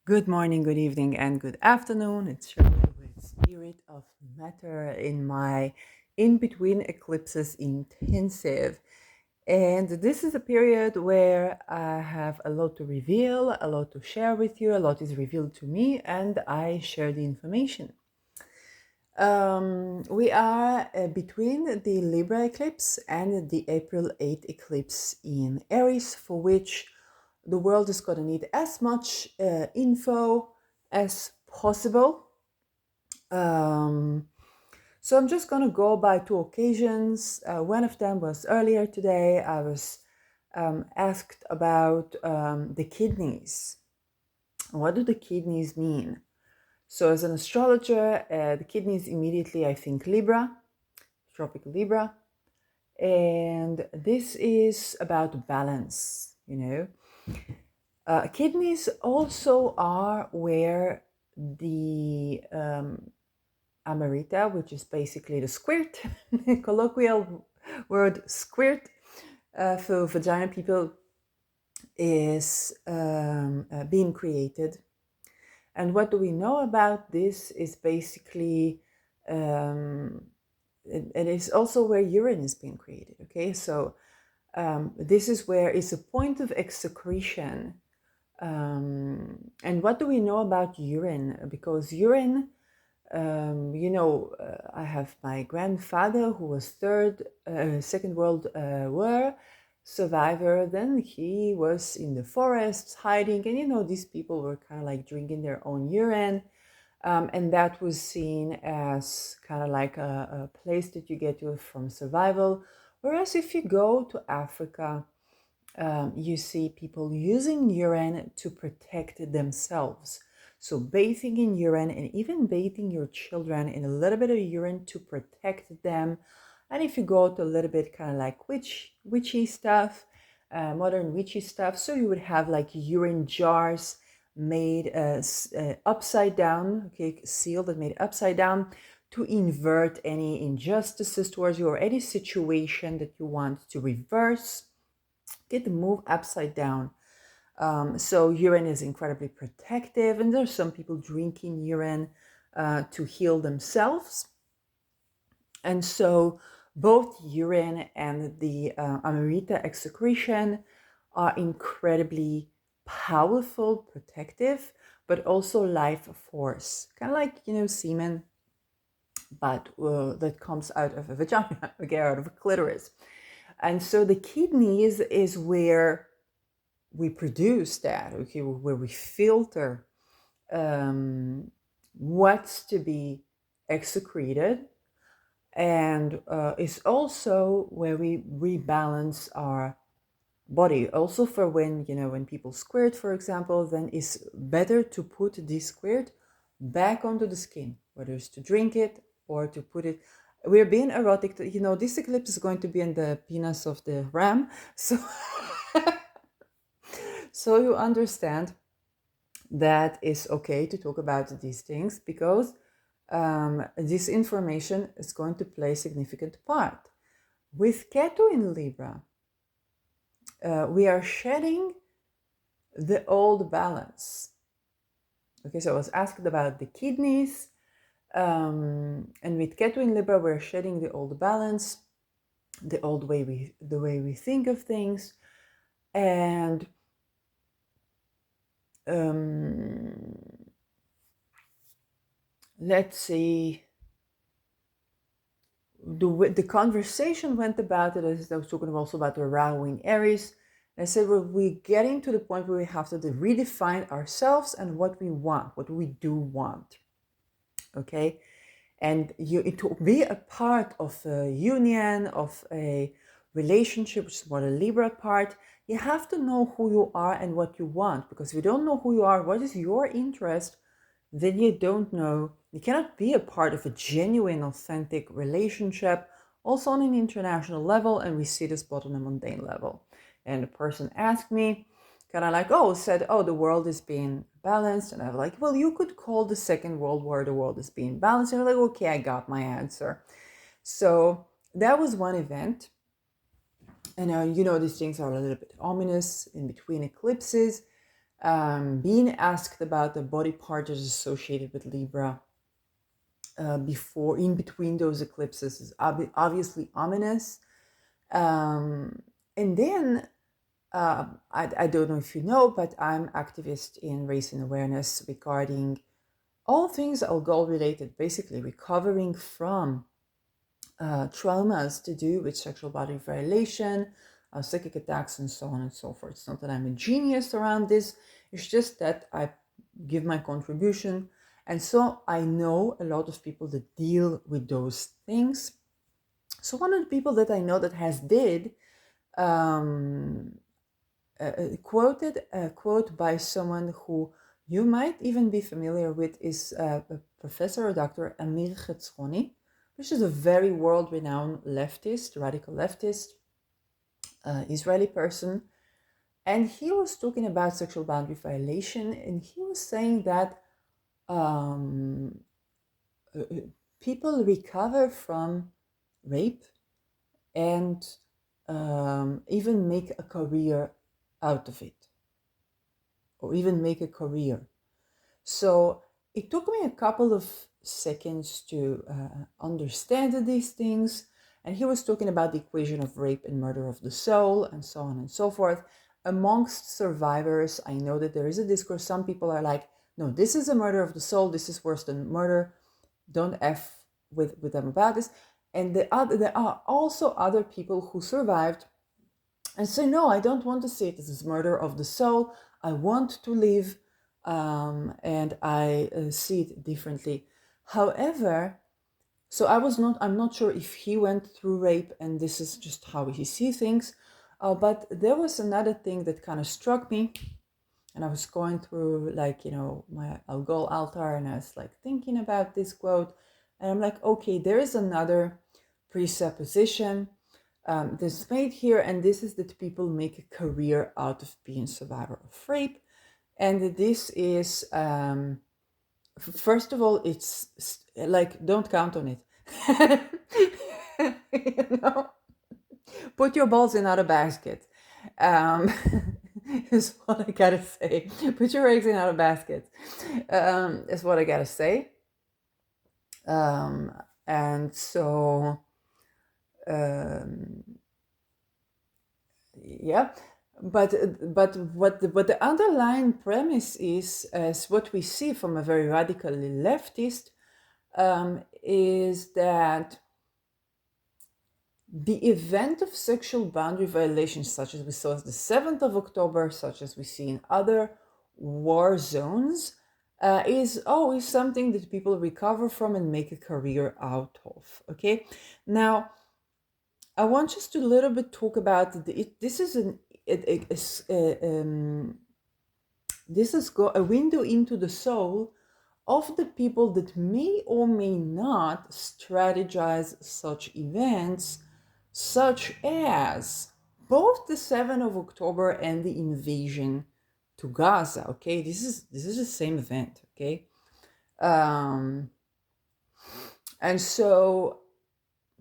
Good morning, good evening, and good afternoon. It's Shirley with Spirit of Matter in my In Between Eclipses Intensive. And this is a period where I have a lot to reveal, a lot to share with you, a lot is revealed to me, and I share the information. We are between the Libra eclipse and the April 8th eclipse in Aries, for which the world is going to need as much info as possible. Um, so I'm just going to go by two occasions. One of them was earlier today. I was asked about the kidneys. What do the kidneys mean? So as an astrologer, the kidneys immediately, I think Libra, tropical Libra. And this is about balance. Kidneys also are where the amarita, which is basically the squirt, colloquial word squirt for vagina people, is being created. And what do we know about this is basically, it is also where urine is being created. Okay, so this is where it's a point of excretion. And what do we know about urine? Because urine, I have my grandfather who was Second World War survivor. Then he was in the forests hiding, and these people were kind of like drinking their own urine. And that was seen as kind of like a place that you get to from survival. Whereas if you go to Africa, you see people using urine to protect themselves. So bathing in urine and even bathing your children in a little bit of urine to protect them. And if you go to a little bit kind of like witchy stuff, modern witchy stuff, so you would have like urine jars made upside down, okay, sealed and made upside down to invert any injustices towards you or any situation that you want to reverse. Get the move upside down. So urine is incredibly protective, and there's some people drinking urine to heal themselves. And so both urine and the Amarita excretion are incredibly powerful, protective, but also life force. Kind of like, semen, but that comes out of a vagina, okay, out of a clitoris. And so the kidneys is where we produce that, okay, where we filter what's to be excreted, and is also where we rebalance our body. Also for when people squirt, for example, then it's better to put this squirt back onto the skin, whether it's to drink it or to put it. We're being erotic. This eclipse is going to be in the penis of the ram, so so you understand that it's okay to talk about these things because this information is going to play a significant part. With Ketu in Libra, we are shedding the old balance. Okay, so I was asked about the kidneys, and with Ketu in Libra, we're shedding the old balance, the way we think of things, and let's see. The conversation went about it as I was talking also about the Rahu in Aries. And I said, well, we're getting to the point where we have to redefine ourselves and what we want, what we do want. Okay? And to be a part of a union, of a relationship, which is more the Libra part, you have to know who you are and what you want. Because if you don't know who you are, what is your interest, then you don't know. You cannot be a part of a genuine, authentic relationship, also on an international level, and we see this both on a mundane level. And the person asked me, kind of like, said, the world is being balanced. And I was like, well, you could call the Second World War the world is being balanced. And I'm like, okay, I got my answer. So that was one event. And these things are a little bit ominous in between eclipses. being asked about the body part that is associated with Libra before, in between those eclipses, is obviously ominous. And then I don't know if you know, but I'm activist in raising awareness regarding all things alcohol related, basically recovering from traumas to do with sexual body violation, psychic attacks, and so on and so forth. It's not that I'm a genius around this, it's just that I give my contribution. And so I know a lot of people that deal with those things. So one of the people that I know that has did um, quoted a quote by someone who you might even be familiar with is Professor or Dr. Amir Chetzroni, which is a very world-renowned leftist, radical leftist, Israeli person. And he was talking about sexual boundary violation, and he was saying that um, people recover from rape and even make a career out of it, or even make a career. So it took me a couple of seconds to understand these things. And he was talking about the equation of rape and murder of the soul, and so on and so forth. Amongst survivors, I know that there is a discourse. Some people are like, no, this is a murder of the soul. This is worse than murder. Don't F with them about this. And there are also other people who survived and say, no, I don't want to see it as murder of the soul. I want to live, and I see it differently. However, so I'm not sure if he went through rape and this is just how he sees things. But there was another thing that kind of struck me, and I was going through, like, my Algol altar, and I was like thinking about this quote, and I'm like, okay, there is another presupposition that's made here, and this is that people make a career out of being survivor of rape. And this is, first of all, it's like, don't count on it. you know, put your balls in other basket. Um, is what I gotta say. Put your eggs in other baskets. Is what I gotta say. And so, yeah. But what the underlying premise is, as what we see from a very radically leftist, is that the event of sexual boundary violations, such as we saw as the 7th of October, such as we see in other war zones, is always something that people recover from and make a career out of. Okay, now I want just to a little bit talk about this is a window into the soul of the people that may or may not strategize such events, such as both the 7th of October and the invasion to Gaza. Okay, this is the same event. Okay, and so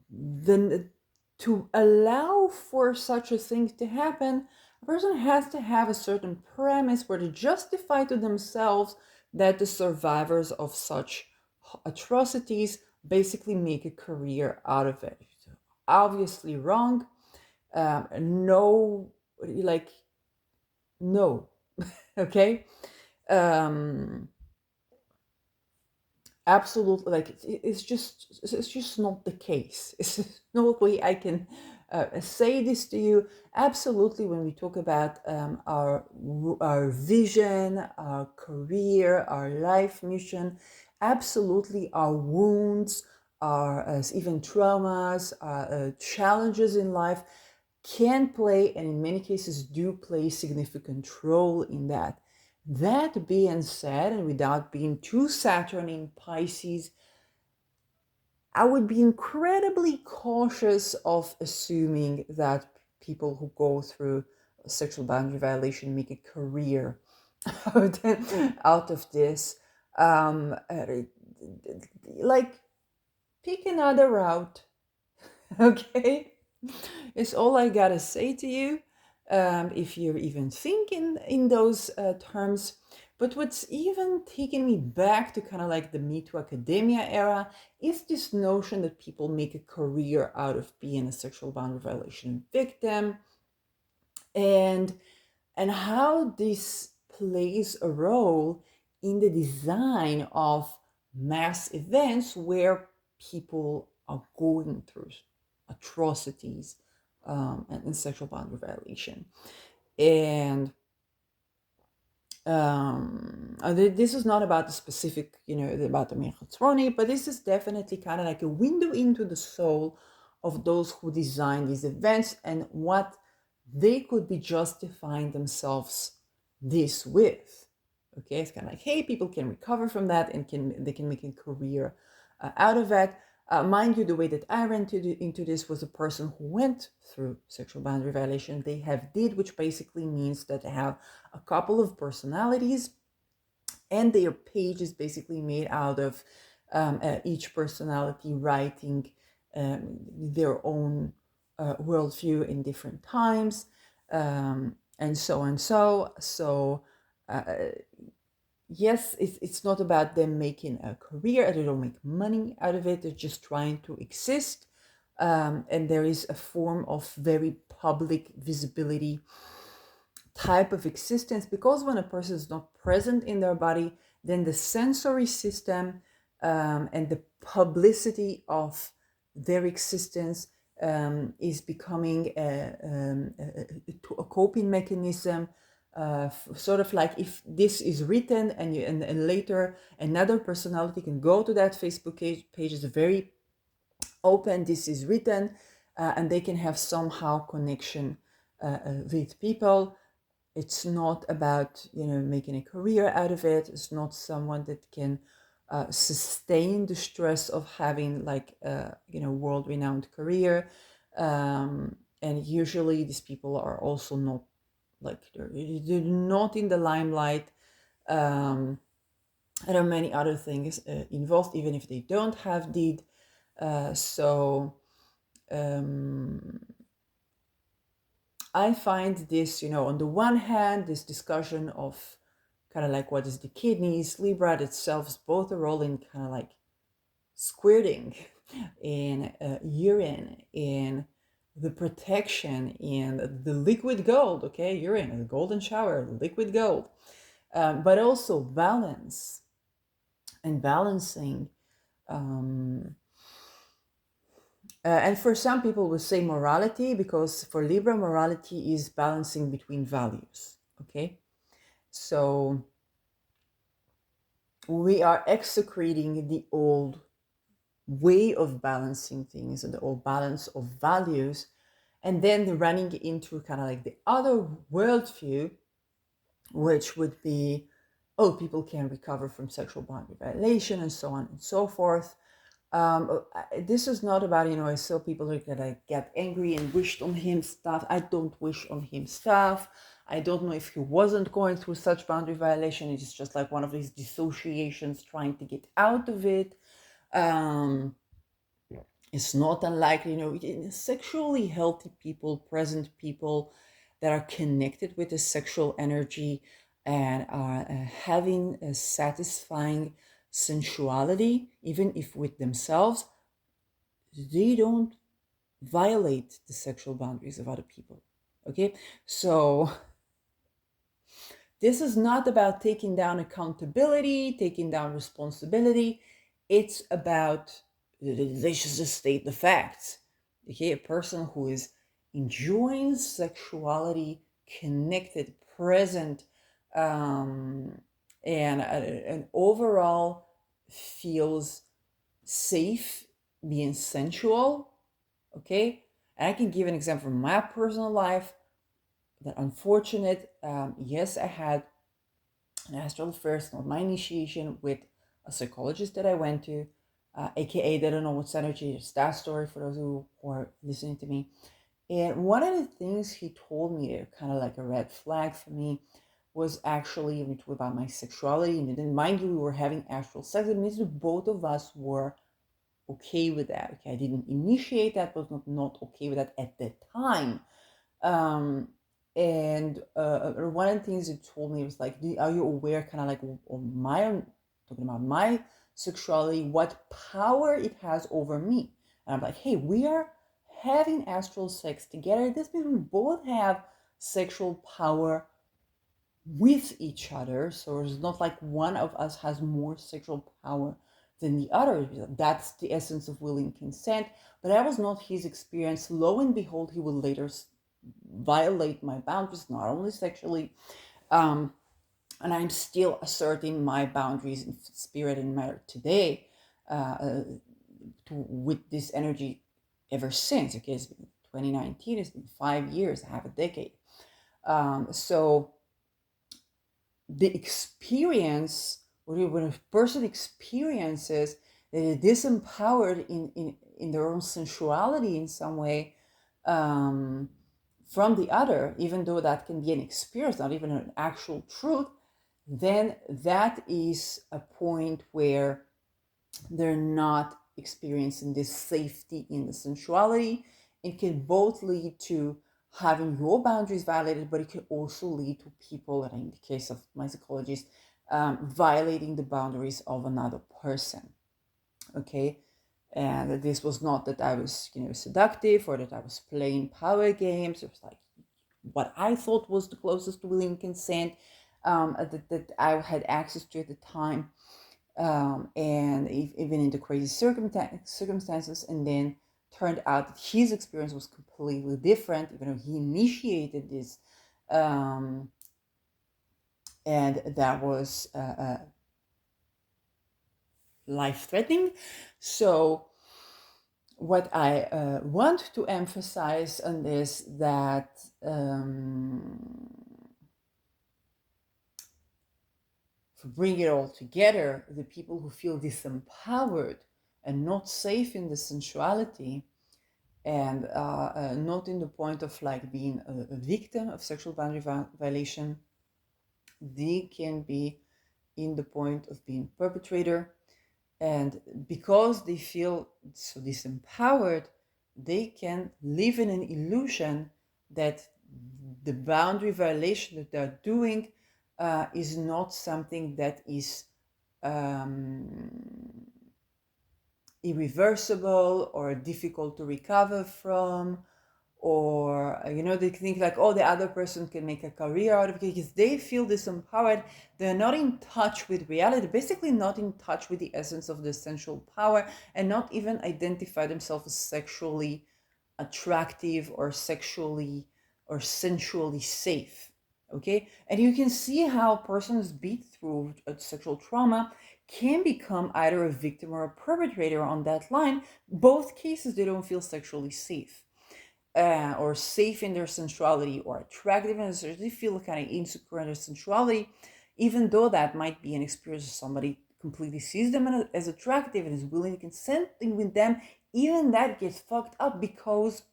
then, to allow for such a thing to happen, a person has to have a certain premise where they justify to themselves that the survivors of such atrocities basically make a career out of it. Obviously wrong. No, like, no. Okay. Absolutely, like, it's just not the case. It's no way I can say this to you. Absolutely, when we talk about our vision, our career, our life mission, absolutely, our wounds, our even traumas, challenges in life can play, and in many cases do play, significant role in that. That being said, and without being too Saturn in Pisces, I would be incredibly cautious of assuming that people who go through sexual boundary violation make a career out of this. Like, pick another route, okay? It's all I gotta say to you. if you're even thinking in those terms. But what's even taking me back to kind of like the Me Too Academia era is this notion that people make a career out of being a sexual boundary violation victim, and how this plays a role in the design of mass events where people are going through atrocities, and sexual boundary violation. And this is not about the specific, about the Mechatroni, but this is definitely kind of like a window into the soul of those who design these events and what they could be justifying themselves this with. Okay, it's kind of like, hey, people can recover from that and they can make a career out of it. Mind you, the way that I ran into this was a person who went through sexual boundary violation. They have did, which basically means that they have a couple of personalities, and their page is basically made out of each personality writing their own worldview in different times, and so and so. Uh, yes, it's not about them making a career. They don't make money out of it. They're just trying to exist. And there is a form of very public visibility type of existence, because when a person is not present in their body, then the sensory system, and the publicity of their existence is becoming a coping mechanism, sort of like if this is written and later another personality can go to that Facebook page is very open, this is written, and they can have somehow connection with people. It's not about making a career out of it. It's not someone that can sustain the stress of having like a world-renowned career, and usually these people are also not like they're not in the limelight. There are many other things involved, even if they don't have deed. So I find this, on the one hand, this discussion of kind of like what is the kidneys, Libra itself is both a role in kind of like squirting, in urine, in the protection, in the liquid gold, okay, urine, the golden shower, liquid gold, but also balance and balancing. And for some people will say morality, because for Libra, morality is balancing between values. Okay, so we are execrating the old way of balancing things and the old balance of values, and then running into kind of like the other worldview, which would be, oh, people can recover from sexual boundary violation and so on and so forth. This is not about, I saw people who get angry and wished on him stuff. I don't wish on him stuff. I don't know if he wasn't going through such boundary violation. It's just like one of these dissociations trying to get out of it. It's not unlikely, sexually healthy people, present people that are connected with the sexual energy and are having a satisfying sensuality, even if with themselves, they don't violate the sexual boundaries of other people. Okay, so this is not about taking down accountability, taking down responsibility. It's about, let's just state the facts. Okay, a person who is enjoying sexuality, connected, present, and overall feels safe being sensual. Okay, and I can give an example from my personal life. That unfortunate, yes, I had an astral first, not my initiation, with a psychologist that I went to, aka they don't know what's energy. It's that story for those who are listening to me. And one of the things he told me, kind of like a red flag for me, was actually about my sexuality. And then, mind you, we were having astral sex. It means that both of us were okay with that. Okay, I didn't initiate that, was not okay with that at the time. And one of the things it told me was like, are you aware, kind of like, of my own, talking about my sexuality, what power it has over me? And I'm like, hey, we are having astral sex together. This means we both have sexual power with each other. So it's not like one of us has more sexual power than the other. That's the essence of willing consent. But that was not his experience. Lo and behold, he will later violate my boundaries, not only sexually, and I'm still asserting my boundaries in spirit and matter today, with this energy ever since. Okay, it's been 2019, it's been 5 years, half a decade. So the experience, when a person experiences that it is disempowered in their own sensuality in some way, from the other, even though that can be an experience, not even an actual truth, then that is a point where they're not experiencing this safety in the sensuality. It can both lead to having your boundaries violated, but it can also lead to people, and in the case of my psychologist, violating the boundaries of another person. Okay, and this was not that I was, seductive, or that I was playing power games. It was like what I thought was the closest to willing consent, that I had access to at the time, and even in the crazy circumstances. And then turned out that his experience was completely different, even though he initiated this, and that was life-threatening. So what I want to emphasize on this, that to bring it all together, the people who feel disempowered and not safe in the sensuality, and not in the point of like being a victim of sexual boundary violation, they can be in the point of being perpetrator. And because they feel so disempowered, they can live in an illusion that the boundary violation that they're doing is not something that is irreversible or difficult to recover from, or they think like, oh, the other person can make a career out of it, because they feel disempowered. They're not in touch with reality, basically not in touch with the essence of the essential power, and not even identify themselves as sexually attractive or sexually or sensually safe. Okay, and you can see how persons beat through sexual trauma can become either a victim or a perpetrator on that line. Both cases, they don't feel sexually safe, or safe in their sensuality, or attractive in their, they feel kind of insecure in their sensuality, even though that might be an experience of somebody completely sees them as attractive and is willing to consent with them. Even that gets fucked up because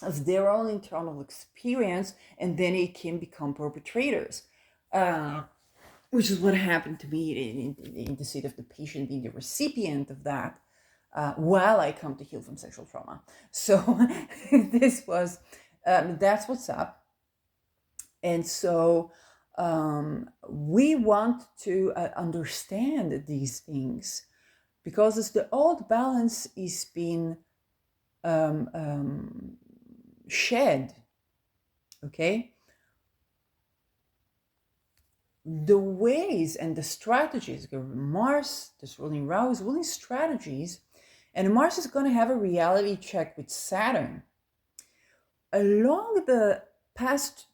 of their own internal experience, and then it can become perpetrators, which is what happened to me in the state of the patient being the recipient of that, while I come to heal from sexual trauma. So this was, that's what's up. And so we want to understand these things, because as the old balance is being shed, okay, the ways and the strategies, Mars, this ruling Ra is ruling strategies, and Mars is going to have a reality check with Saturn. Along the past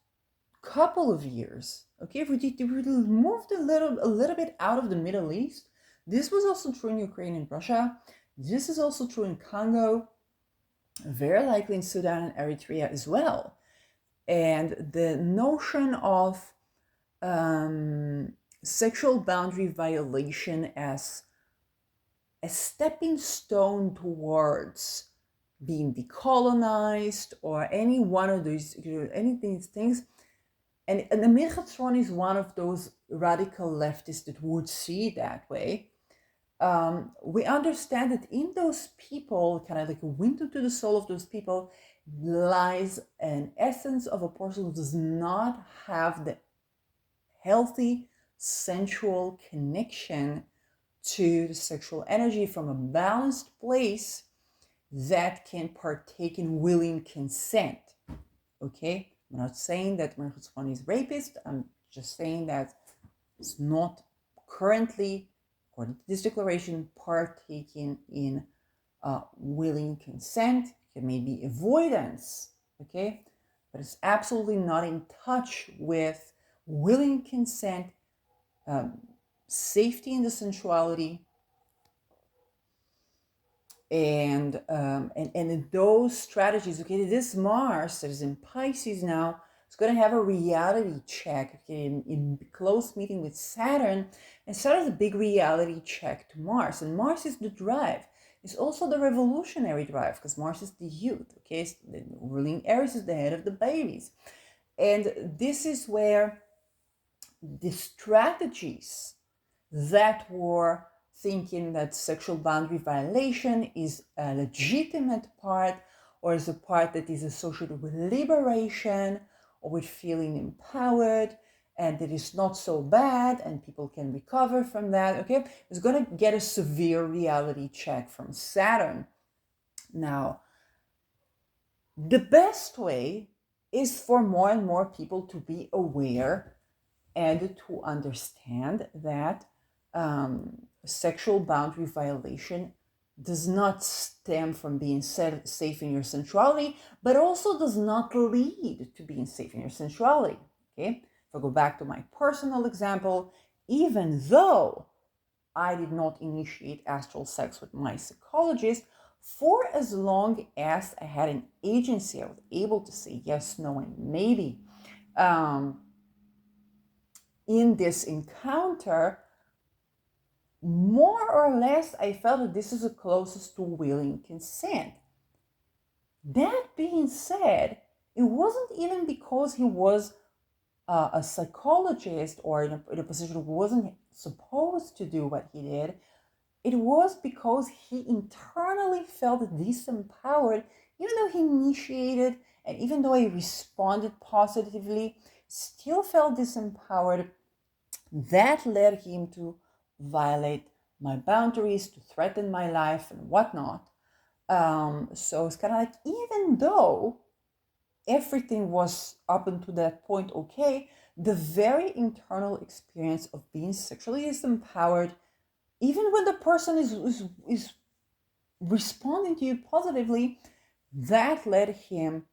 couple of years, okay, if we moved a little bit out of the Middle East, this was also true in Ukraine and Russia. This is also true in Congo, very likely in Sudan and Eritrea as well. And the notion of sexual boundary violation as a stepping stone towards being decolonized, or any one of these, any of these things. And the Megatron is one of those radical leftists that would see it that way. We understand that in those people, kind of like a window to the soul of those people, lies an essence of a person who does not have the healthy sensual connection to the sexual energy from a balanced place that can partake in willing consent. Okay, I'm not saying that Merchant is rapist. I'm just saying that it's not currently, according to this declaration, partaking in willing consent. It may be avoidance, okay, but it's absolutely not in touch with willing consent, um, safety in the sensuality, and those strategies. Okay, this Mars that is in Pisces now, it's going to have a reality check, okay, in close meeting with Saturn, and Saturn is a big reality check to Mars, and Mars is the drive. It's also the revolutionary drive because Mars is the youth. Okay, the ruling Aries is the head of the babies, and this is where the strategies that were thinking that sexual boundary violation is a legitimate part, or is a part that is associated with liberation or with feeling empowered, and it is not so bad and people can recover from that, okay, is going to get a severe reality check from Saturn. Now, the best way is for more and more people to be aware and to understand that sexual boundary violation does not stem from being safe in your sensuality, but also does not lead to being safe in your sensuality. Okay, if I go back to my personal example, even though I did not initiate astral sex with my psychologist, for as long as I had an agency, I was able to say yes, no, and maybe. In this encounter, more or less, I felt that this is the closest to willing consent. That being said, it wasn't even because he was a psychologist or in a position who wasn't supposed to do what he did. It was because he internally felt disempowered, even though he initiated and even though he responded positively, still felt disempowered. That led him to violate my boundaries, to threaten my life and whatnot. So it's kind of like, even though everything was up until that point okay, the very internal experience of being sexually disempowered, even when the person is responding to you positively, that led him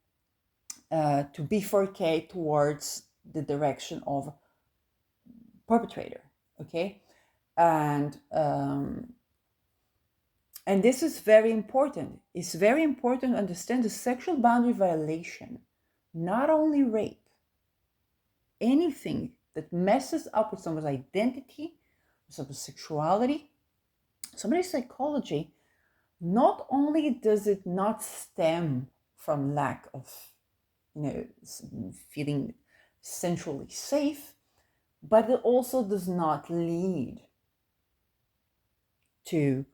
to bifurcate towards the direction of perpetrator. Okay, and this is very important. It's very important to understand the sexual boundary violation, not only rape, anything that messes up with someone's identity, someone's sexuality, somebody's psychology. Not only does it not stem from lack of, feeling sensually safe, but it also does not lead to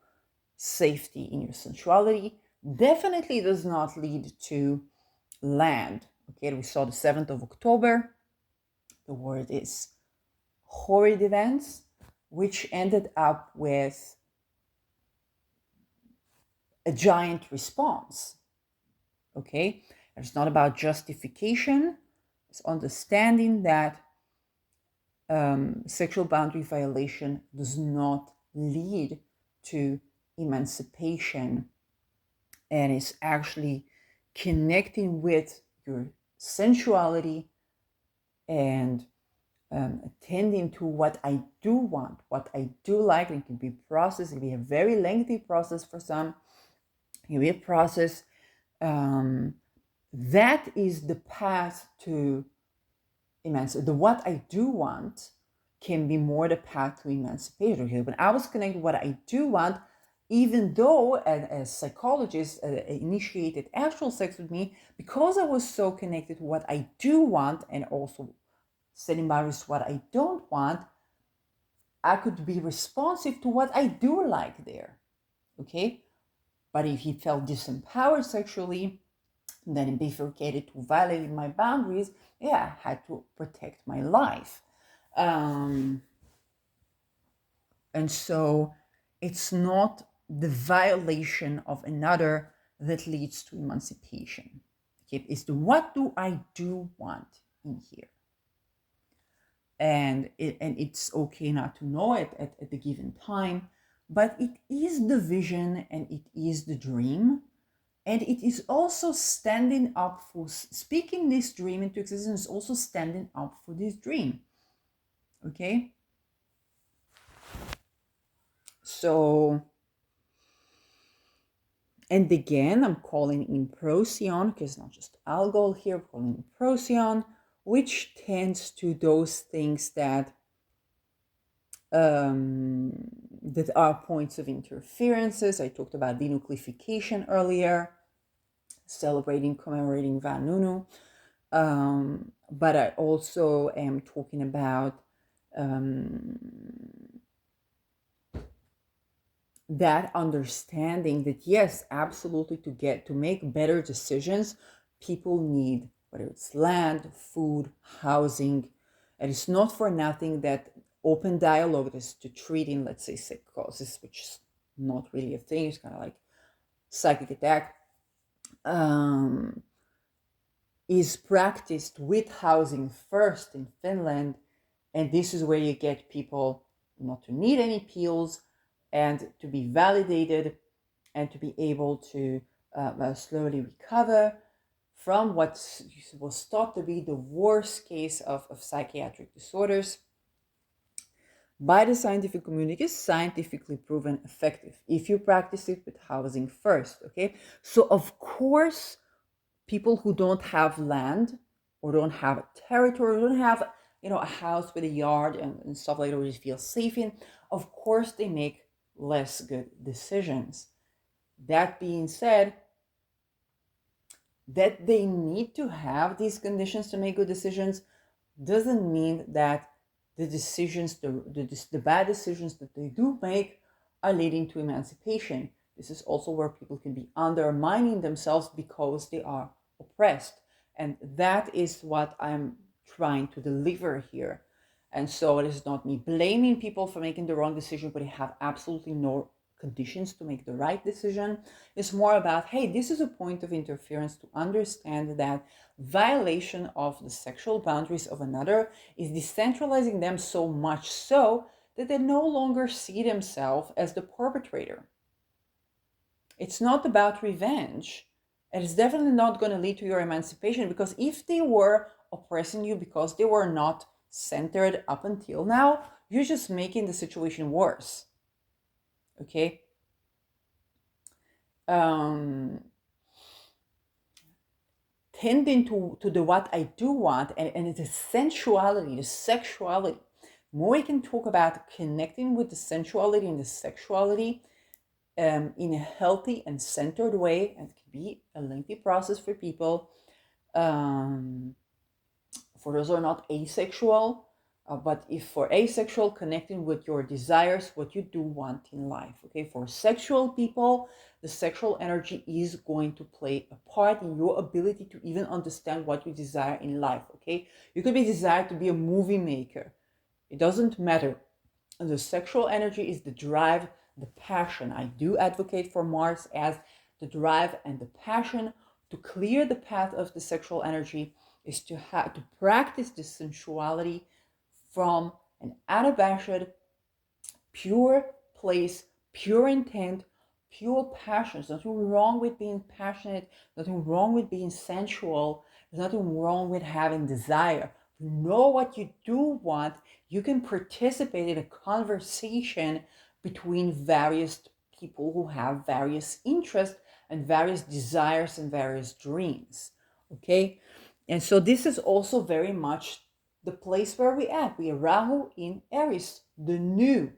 safety in your sensuality. Definitely does not lead to land. Okay, we saw the 7th of October. The word is horrid events, which ended up with a giant response. Okay, it's not about justification. It's understanding that sexual boundary violation does not lead to emancipation, and is actually connecting with your sensuality and attending to what I do want, what I do like. It can be a process, it can be a very lengthy process for some. It can be a process that is the path to emancipation. The what I do want can be more the path to emancipation. Okay? When I was connected with what I do want, even though a psychologist initiated actual sex with me, because I was so connected to what I do want and also setting boundaries to what I don't want, I could be responsive to what I do like there. Okay? But if he felt disempowered sexually, then bifurcated to violating my boundaries, yeah, I had to protect my life. Um, and so it's not the violation of another that leads to emancipation. Okay, it's the what do I do want in here? And it's okay not to know it at the given time, but it is the vision and it is the dream, and it is also standing up for speaking this dream into existence, also standing up for this dream. Okay, so, and again, I'm calling in Procyon, because not just algol here, I'm calling in Procyon, which tends to those things that that are points of interferences. I talked about denucleification earlier, celebrating, commemorating Vanunu. But I also am talking about that understanding that, yes, absolutely, to make better decisions, people need, whether it's land, food, housing. And it's not for nothing that open dialogue is to treating, let's say, psychosis, which is not really a thing. It's kind of like psychic attack, is practiced with housing first in Finland. And this is where you get people not to need any pills and to be validated and to be able to slowly recover from what was thought to be the worst case of psychiatric disorders by the scientific community, is scientifically proven effective if you practice it with housing first. Okay, so of course, people who don't have land or don't have a territory, don't have a house with a yard and stuff like that where you feel safe in, of course they make less good decisions. That being said, that they need to have these conditions to make good decisions doesn't mean that the decisions, the bad decisions that they do make are leading to emancipation. This is also where people can be undermining themselves because they are oppressed. And that is what I'm trying to deliver here. And so it is not me blaming people for making the wrong decision, but they have absolutely no conditions to make the right decision. It's more about, hey, this is a point of interference to understand that violation of the sexual boundaries of another is decentralizing them so much so that they no longer see themselves as the perpetrator. It's not about revenge. And it's definitely not going to lead to your emancipation, because if they were oppressing you because they were not centered up until now, you're just making the situation worse. Okay? Tending to the what I do want, and the sensuality, the sexuality. More we can talk about connecting with the sensuality and the sexuality in a healthy and centered way, and it can be a lengthy process for people. For those who are not asexual, but if for asexual, connecting with your desires, what you do want in life. Okay, for sexual people, the sexual energy is going to play a part in your ability to even understand what you desire in life. Okay, you could be desired to be a movie maker. It doesn't matter. The sexual energy is the drive, the passion. I do advocate for Mars as the drive and the passion. To clear the path of the sexual energy is to practice the sensuality from an unabashed, pure place, pure intent, pure passion. There's nothing wrong with being passionate, nothing wrong with being sensual, there's nothing wrong with having desire. You know what you do want, you can participate in a conversation between various people who have various interests and various desires and various dreams. Okay? And so this is also very much the place where we at. We are Rahu in Aries, the new.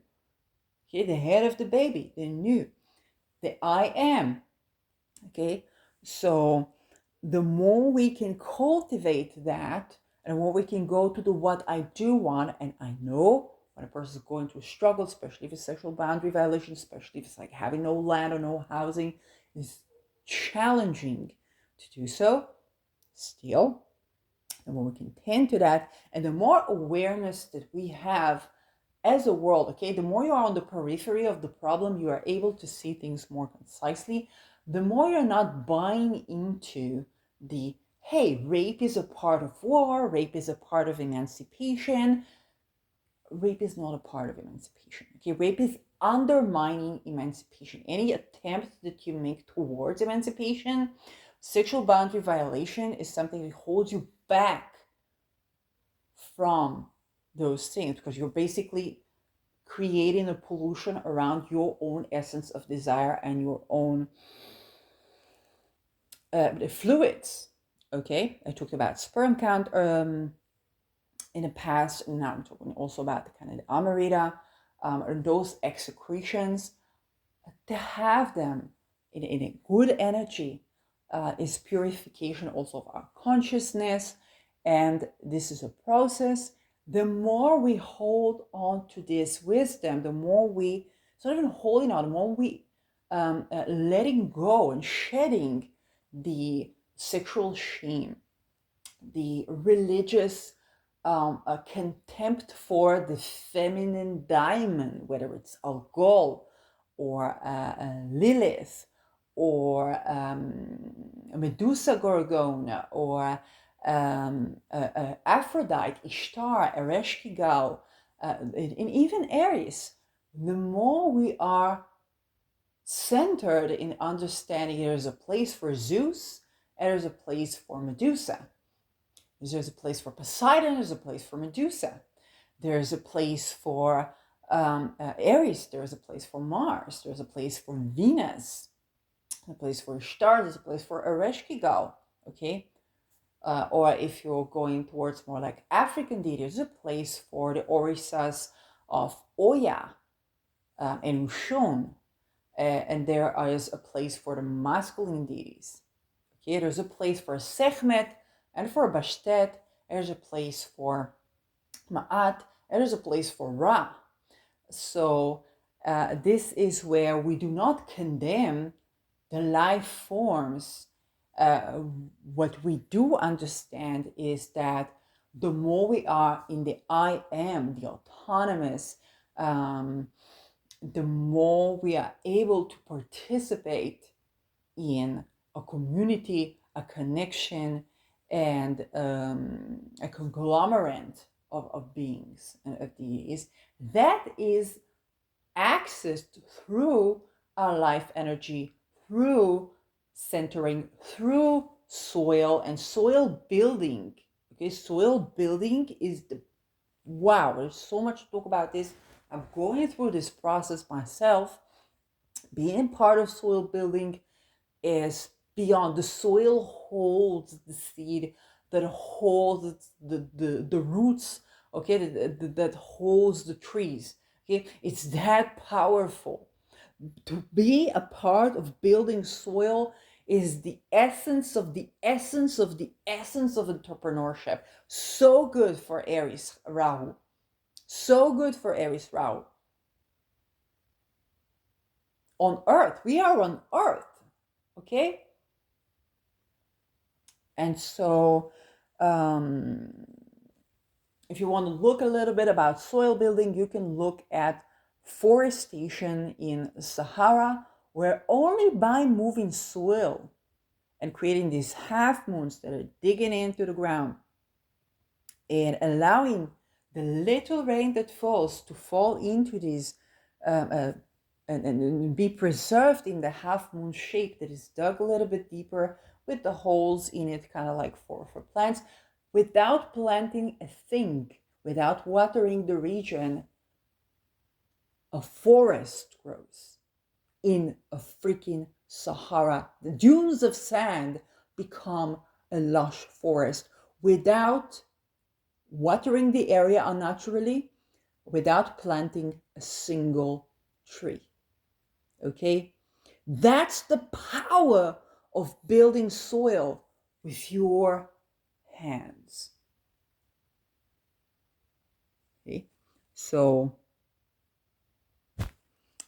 Okay, the head of the baby, the new, the I am. Okay, so the more we can cultivate that, and the more we can go to the what I do want, and I know when a person is going through a struggle, especially if it's sexual boundary violation, especially if it's like having no land or no housing, is challenging to do so. Still, the more we can tend to that, and the more awareness that we have as a world, okay, the more you are on the periphery of the problem, you are able to see things more concisely. The more you're not buying into the, hey, rape is a part of war, rape is a part of emancipation. Rape is not a part of emancipation. Okay, rape is undermining emancipation. Any attempt that you make towards emancipation, sexual boundary violation is something that holds you back from those things, because you're basically creating a pollution around your own essence of desire and your own fluids. Okay, I talked about sperm count in the past, and now I'm talking also about the kind of the amarita, and those excretions. To have them in a good energy is purification also of our consciousness, and this is a process. The more we hold on to this wisdom, the more we, it's not even holding on, the more we letting go and shedding the sexual shame, the religious contempt for the feminine diamond, whether it's Algol or Lilith or Medusa Gorgona or Aphrodite, Ishtar, Ereshkigal, and even Aries. The more we are centered in understanding there's a place for Zeus and there's a place for Medusa. There's a place for Poseidon, there's a place for Medusa. There's a place for Aries, there's a place for Mars, there's a place for Venus, a place for Ishtar, there's a place for Ereshkigal, okay? Or if you're going towards more like African deities, there's a place for the Orishas of Oya and Ushun. And there is a place for the masculine deities. Okay, there's a place for Sekhmet and for Bastet. There's a place for Ma'at, and there's a place for Ra. So this is where we do not condemn the life forms. What we do understand is that the more we are in the I am, the autonomous, the more we are able to participate in a community, a connection, and a conglomerate of beings and of deities. That is accessed through our life energy, through centering, through soil and soil building. Okay, soil building is the, wow, there's so much to talk about this. I'm going through this process myself. Being part of soil building is beyond. The soil holds the seed, that holds the roots, okay, that holds the trees. Okay, it's that powerful. To be a part of building soil is the essence of the essence of the essence of entrepreneurship. So good for Aries Rahu. So good for Aries Rahu. On Earth, we are on Earth, okay? And so if you want to look a little bit about soil building, you can look at forestation in Sahara, where only by moving soil and creating these half moons that are digging into the ground and allowing the little rain that falls to fall into these and be preserved in the half moon shape that is dug a little bit deeper with the holes in it, kind of like for plants, without planting a thing, without watering the region. A forest grows in a freaking Sahara. The dunes of sand become a lush forest without watering the area unnaturally, without planting a single tree. Okay? That's the power of building soil with your hands. Okay? So,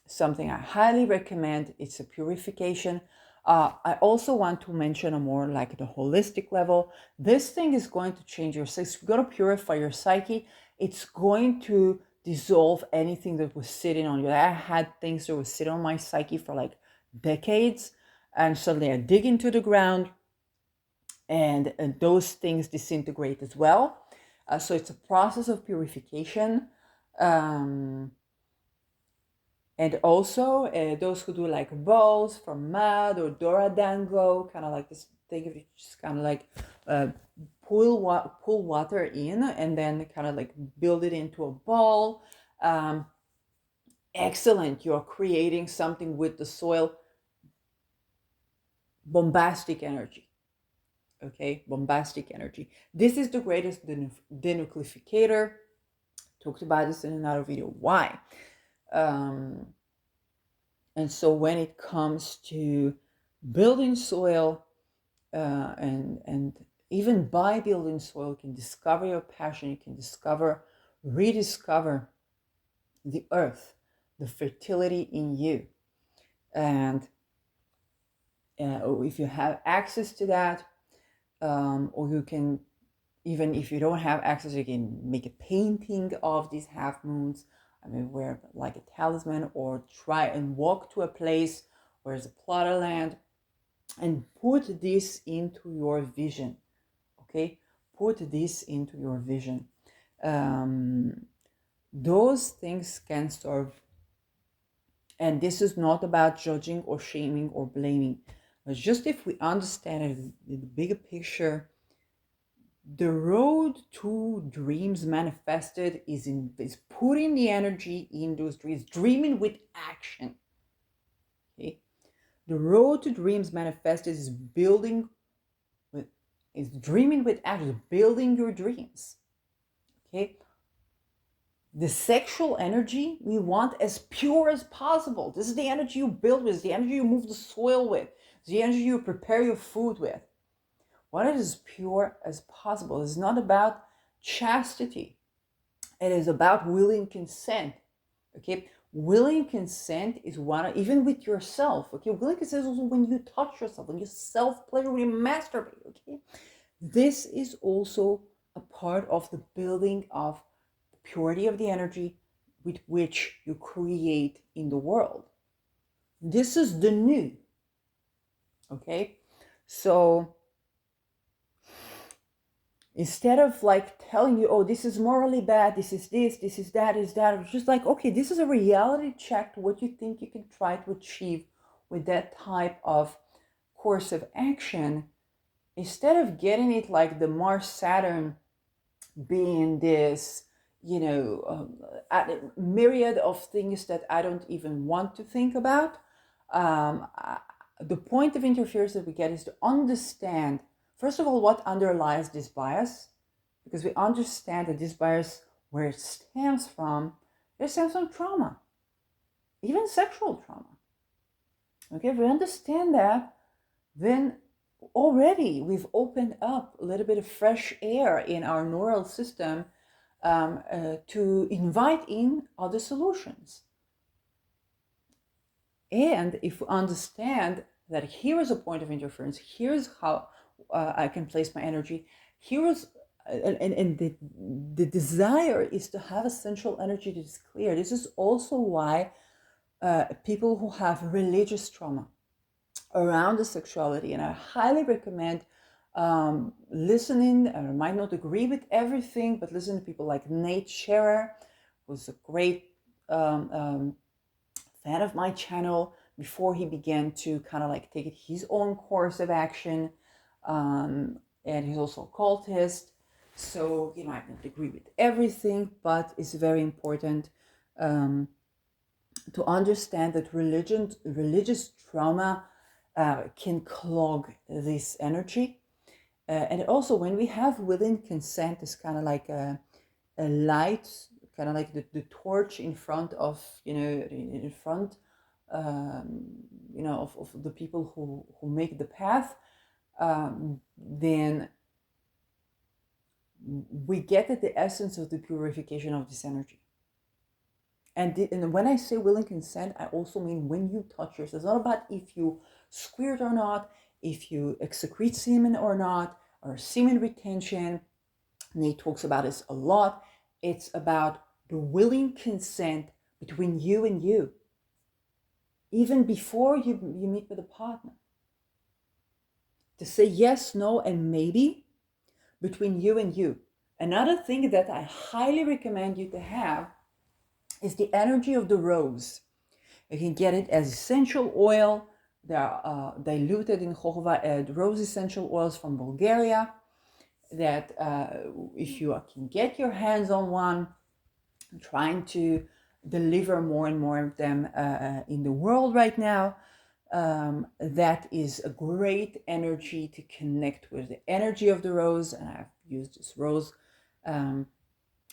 something I highly recommend. It's a purification. I also want to mention a more like the holistic level. This thing is going to change your psyche. It's going to purify your psyche. It's going to dissolve anything that was sitting on you. I had things that were sitting on my psyche for like decades, and suddenly I dig into the ground, and those things disintegrate as well. So it's a process of purification. Um, and also those who do like bowls from mud or Dora Dango, kind of like this thing, if you just kind of like uh, pull water in and then kind of like build it into a ball. Um, Excellent, you're creating something with the soil. Bombastic energy. Okay, bombastic energy. This is the greatest denucleificator. Talked about this in another video. Why? Um, and so when it comes to building soil, and even by building soil, you can discover your passion. You can rediscover the earth, the fertility in you, and if you have access to that, or you can, even if you don't have access, you can make a painting of these half moons. I mean, wear like a talisman, or try and walk to a place where there's a plot of land and put this into your vision. Okay, put this into your vision. Those things can serve, and this is not about judging or shaming or blaming, but just if we understand it in the bigger picture, the road to dreams manifested is putting the energy in those dreams, dreaming with action. Okay, the road to dreams manifested is dreaming with action, building your dreams. Okay, the sexual energy we want as pure as possible. This is the energy you build with, the energy you move the soil with, the energy you prepare your food with. Want it as pure as possible. It's not about chastity. It is about willing consent. Okay, willing consent is one, even with yourself. Okay, willing consent is also when you touch yourself, when you self-pleasure, when you masturbate. Okay, this is also a part of the building of the purity of the energy with which you create in the world. This is the new. Okay, so instead of like telling you, oh, this is morally bad, this is that, it's just like, okay, this is a reality check to what you think you can try to achieve with that type of course of action. Instead of getting it like the Mars Saturn being this, a myriad of things that I don't even want to think about. Um, the point of interference that we get is to understand, first of all, what underlies this bias, because we understand that this bias, where it stems from, trauma, even sexual trauma. Okay, if we understand that, then already we've opened up a little bit of fresh air in our neural system, to invite in other solutions. And if we understand that here is a point of interference, here's how I can place my energy, here's and the desire is to have a central energy that is clear. This is also why people who have religious trauma around the sexuality, and I highly recommend listening. I might not agree with everything, but listen to people like Nate Scherer, who's a great fan of my channel before he began to kind of like take his own course of action. And he's also a cultist. So you might not agree with everything, but it's very important to understand that religious trauma can clog this energy. And also when we have willing consent, it's kind of like a light, kind of like the torch in front of, in front, of the people who make the path, then we get at the essence of the purification of this energy. And when I say willing consent, I also mean when you touch yourself. It's not about if you squirt or not, if you excrete semen or not, or semen retention. Nate talks about this a lot. It's about the willing consent between you and you, even before you meet with a partner. To say yes, no, and maybe between you and you. Another thing that I highly recommend you to have is the energy of the rose. You can get it as essential oil. They are diluted in jojoba rose essential oils from Bulgaria. That if you can get your hands on one, I'm trying to deliver more and more of them in the world right now. That is a great energy to connect with the energy of the rose. And I've used this rose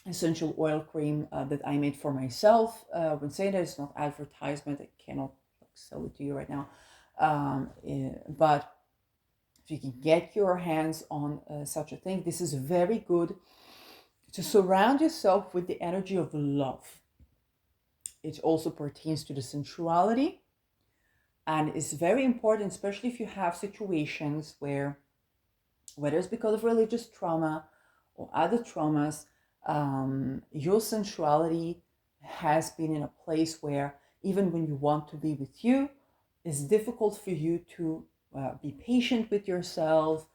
essential oil cream that I made for myself. When saying that, it's not advertisement. I cannot sell it to you right now. But if you can get your hands on such a thing, this is very good to surround yourself with the energy of love. It also pertains to the sensuality, and is very important, especially if you have situations where, whether it's because of religious trauma or other traumas, your sensuality has been in a place where even when you want to be with you, it's difficult for you to be patient with yourself,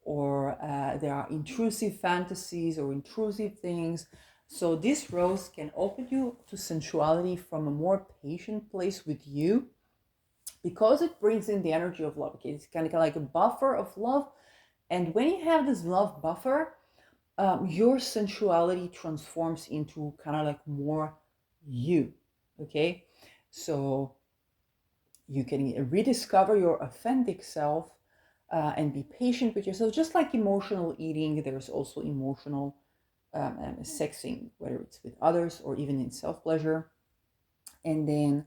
or there are intrusive fantasies or intrusive things. So this rose can open you to sensuality from a more patient place with you, because it brings in the energy of love. Okay, it's kind of like a buffer of love. And when you have this love buffer, your sensuality transforms into kind of like more you. Okay, so you can rediscover your authentic self and be patient with yourself. Just like emotional eating, there's also emotional sexing, whether it's with others or even in self-pleasure. And then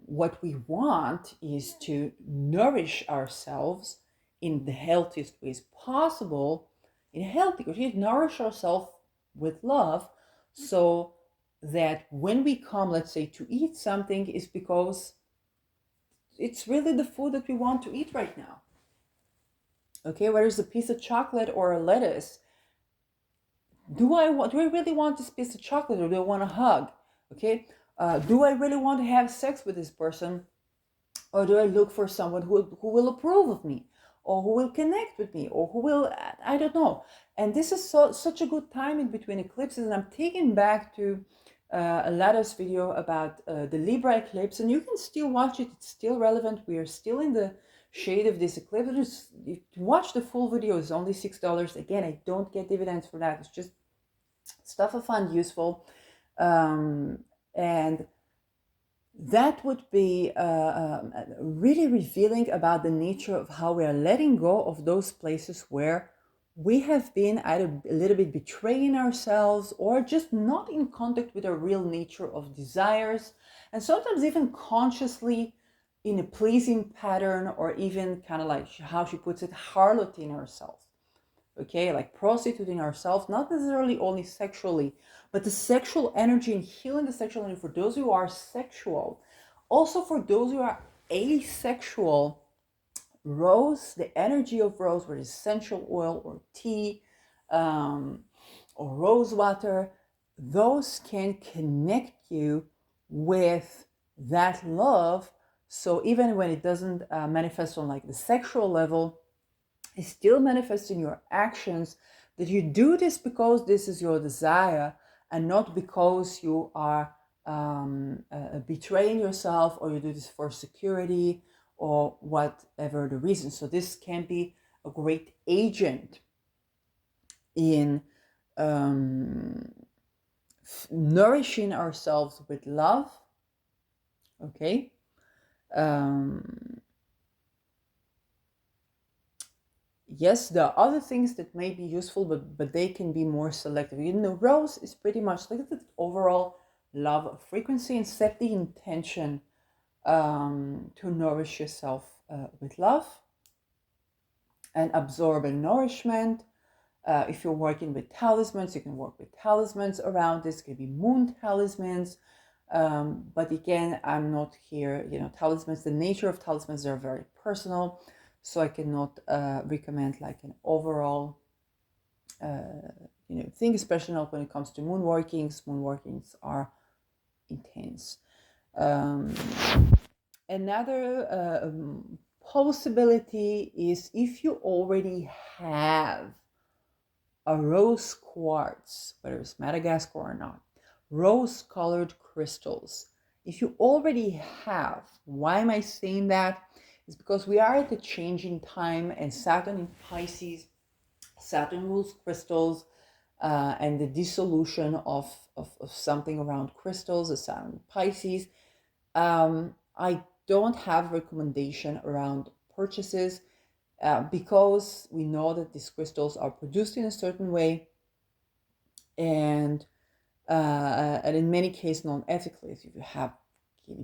what we want is to nourish ourselves in the healthiest ways possible, in healthy, because we nourish ourselves with love, so that when we come, let's say, to eat something, is because it's really the food that we want to eat right now. Okay, whether it's a piece of chocolate or a lettuce, do I really want this piece of chocolate, or do I want a hug? Okay, do I really want to have sex with this person, or do I look for someone who will approve of me, or who will connect with me, or who will, I don't know. And this is such a good time in between eclipses. And I'm taken back to a latest video about the Libra eclipse, and you can still watch it. It's still relevant. We are still in the shade of this eclipse. Just watch the full video. It's only $6. Again, I don't get dividends for that. It's just stuff I find useful. And that would be really revealing about the nature of how we are letting go of those places where we have been either a little bit betraying ourselves, or just not in contact with our real nature of desires, and sometimes even consciously in a pleasing pattern, or even kind of like how she puts it, harloting ourselves. Okay, like prostituting ourselves, not necessarily only sexually, but the sexual energy, and healing the sexual energy for those who are sexual. Also for those who are asexual, rose, the energy of rose, whether it's essential oil or tea or rose water, those can connect you with that love. So even when it doesn't manifest on like the sexual level, it still manifests in your actions, that you do this because this is your desire, and not because you are betraying yourself, or you do this for security, or whatever the reason. So this can be a great agent in nourishing ourselves with love. Okay. Yes, there are other things that may be useful, but they can be more selective. You know, rose is pretty much like the overall love frequency, and set the intention to nourish yourself with love and absorb a nourishment. If you're working with talismans, you can work with talismans around this. It could be moon talismans. But again, I'm not here, talismans, the nature of talismans are very personal. So I cannot recommend like an overall thing, especially not when it comes to moon workings. Moon workings are intense. Another possibility is if you already have a rose quartz, whether it's Madagascar or not, rose-colored crystals. If you already have, why am I saying that? It's because we are at the changing time, and Saturn in Pisces, Saturn rules crystals, and the dissolution of something around crystals, the Saturn in Pisces. I don't have recommendation around purchases because we know that these crystals are produced in a certain way, and in many cases non-ethically. If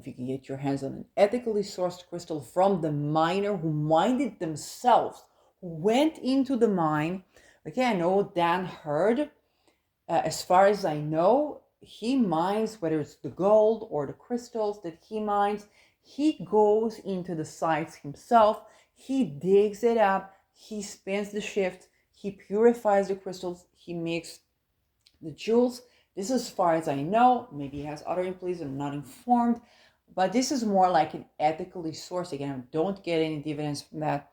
you can get your hands on an ethically sourced crystal from the miner who mined it themselves, who went into the mine. Okay, I know Dan Hurd. As far as I know, he mines, whether it's the gold or the crystals that he mines, he goes into the sites himself, he digs it up, he spins the shift, he purifies the crystals, he makes the jewels. This is as far as I know. Maybe he has other employees, I'm not informed, but this is more like an ethically sourced. Again, I don't get any dividends from that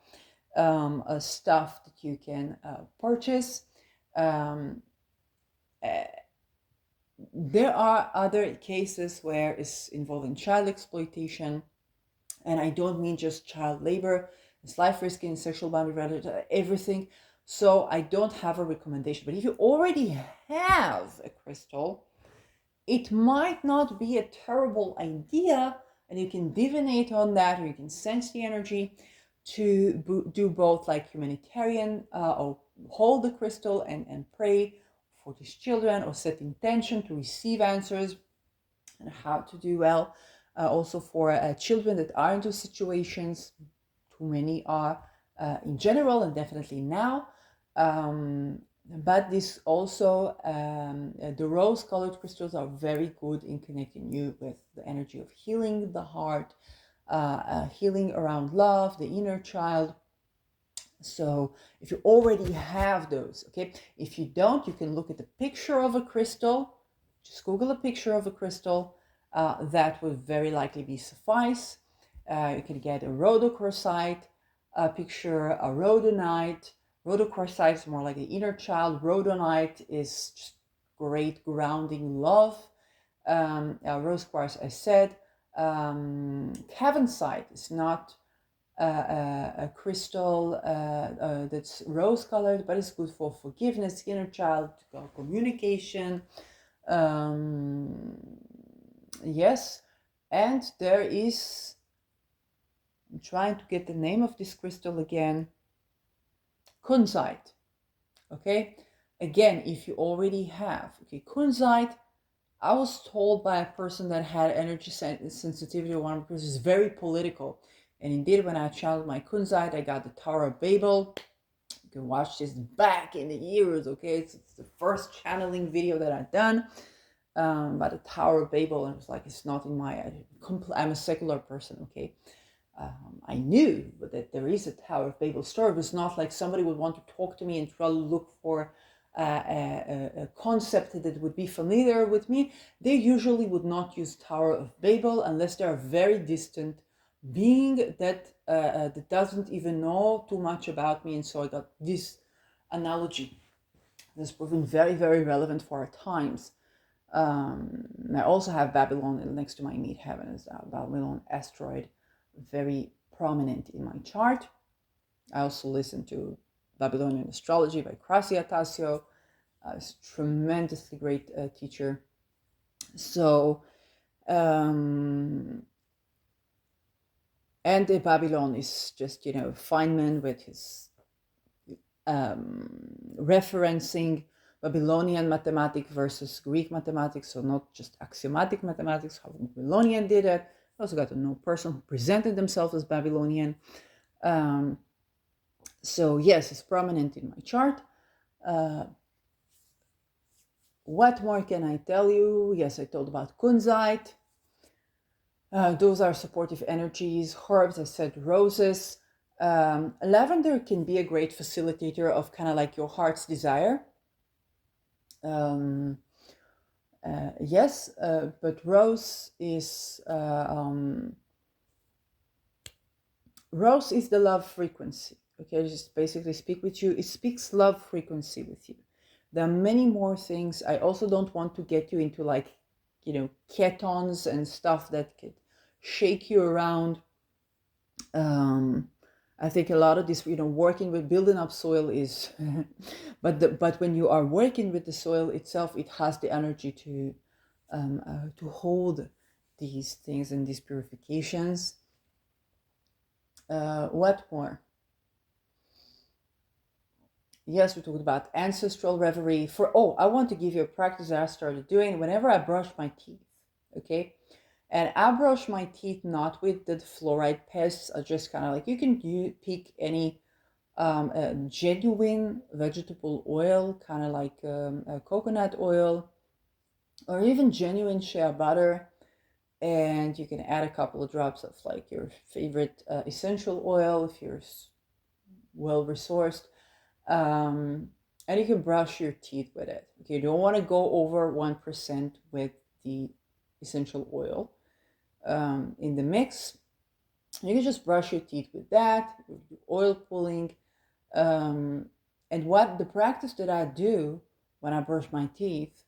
stuff that you can purchase. There are other cases where it's involving child exploitation, and I don't mean just child labor. It's life risking, sexual boundary, everything. So I don't have a recommendation. But if you already have a crystal, it might not be a terrible idea, and you can divinate on that, or you can sense the energy to do both, like humanitarian, or hold the crystal and pray for these children, or set intention to receive answers and how to do well. Also for children that are in those situations, too many are in general, and definitely now. But this also, the rose-colored crystals are very good in connecting you with the energy of healing the heart, healing around love, the inner child. So if you already have those, okay, if you don't, you can look at the picture of a crystal. Just Google a picture of a crystal. That would very likely be suffice. You can get a rhodochrosite picture, a rhodonite. Rhodochrosite is more like the inner child. Rhodonite is just great grounding love. Rose quartz, I said. Cavensite is not a crystal that's rose colored, but it's good for forgiveness, inner child, communication. Yes, and there is, I'm trying to get the name of this crystal again, kunzite. Okay, again, if you already have, okay, kunzite, I was told by a person that had energy sensitivity one, because it's very political. And indeed, when I channeled my kunzite, I got the Tower of Babel. You can watch this back in the years, okay? It's the first channeling video that I've done by the Tower of Babel. And it was like, it's not in my, I'm a secular person, okay? I knew that there is a Tower of Babel story, but it's not like somebody would want to talk to me and try to look for a concept that would be familiar with me. They usually would not use Tower of Babel unless they're a very distant being that that doesn't even know too much about me. And so I got this analogy that's proven very, very relevant for our times. I also have Babylon next to my meat heaven, is a Babylon asteroid, very prominent in my chart. I also listen to Babylonian Astrology by Krasi Atasio. He's a tremendously great teacher. So, and the Babylon is just, Feynman with his referencing Babylonian mathematics versus Greek mathematics. So not just axiomatic mathematics, how Babylonian did it. I also got to know a person who presented themselves as Babylonian. So yes, it's prominent in my chart. What more can I tell you? Yes, I told about kunzite. Those are supportive energies. Herbs, I said roses. Lavender can be a great facilitator of kind of like your heart's desire. Yes, but rose is the love frequency. Okay, I just basically speak with you. It speaks love frequency with you. There are many more things. I also don't want to get you into like, ketones and stuff that could shake you around. I think a lot of this, working with building up soil is, but when you are working with the soil itself, it has the energy to hold these things and these purifications. What more? Yes, we talked about ancestral reverie. I want to give you a practice that I started doing whenever I brush my teeth. Okay. And I brush my teeth not with the fluoride pests. I just kind of like, you can pick any genuine vegetable oil, kind of like coconut oil, or even genuine shea butter. And you can add a couple of drops of like your favorite essential oil if you're well resourced. And you can brush your teeth with it. Okay, you don't want to go over 1% with the essential oil in the mix. You can just brush your teeth with that, with oil pulling. And what the practice that I do when I brush my teeth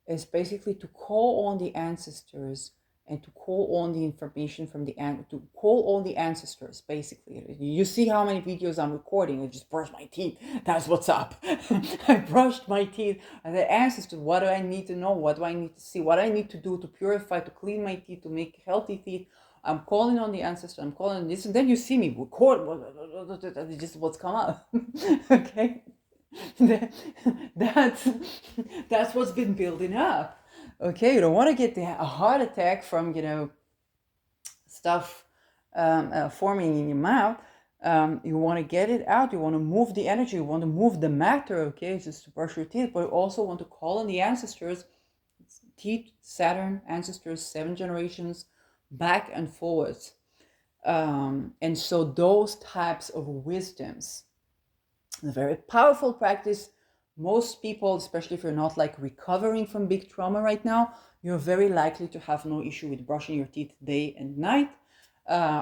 is basically to call on the ancestors and to call on the information from to call on the ancestors. Basically, you see how many videos I'm recording. I just brush my teeth. That's what's up. I brushed my teeth. And the ancestors, what do I need to know? What do I need to see? What do I need to do to purify, to clean my teeth, to make healthy teeth? I'm calling on the ancestor. I'm calling on this, and then you see me record. Just what's come up. Okay, that's what's been building up. Okay, you don't want to get a heart attack from stuff forming in your mouth. You want to get it out. You want to move the energy. You want to move the matter. Okay, just to brush your teeth, but you also want to call on the ancestors. Teeth, Saturn, ancestors, 7 generations, back and forwards. And so those types of wisdoms, a very powerful practice. Most people, especially if you're not like recovering from big trauma right now, you're very likely to have no issue with brushing your teeth day and night.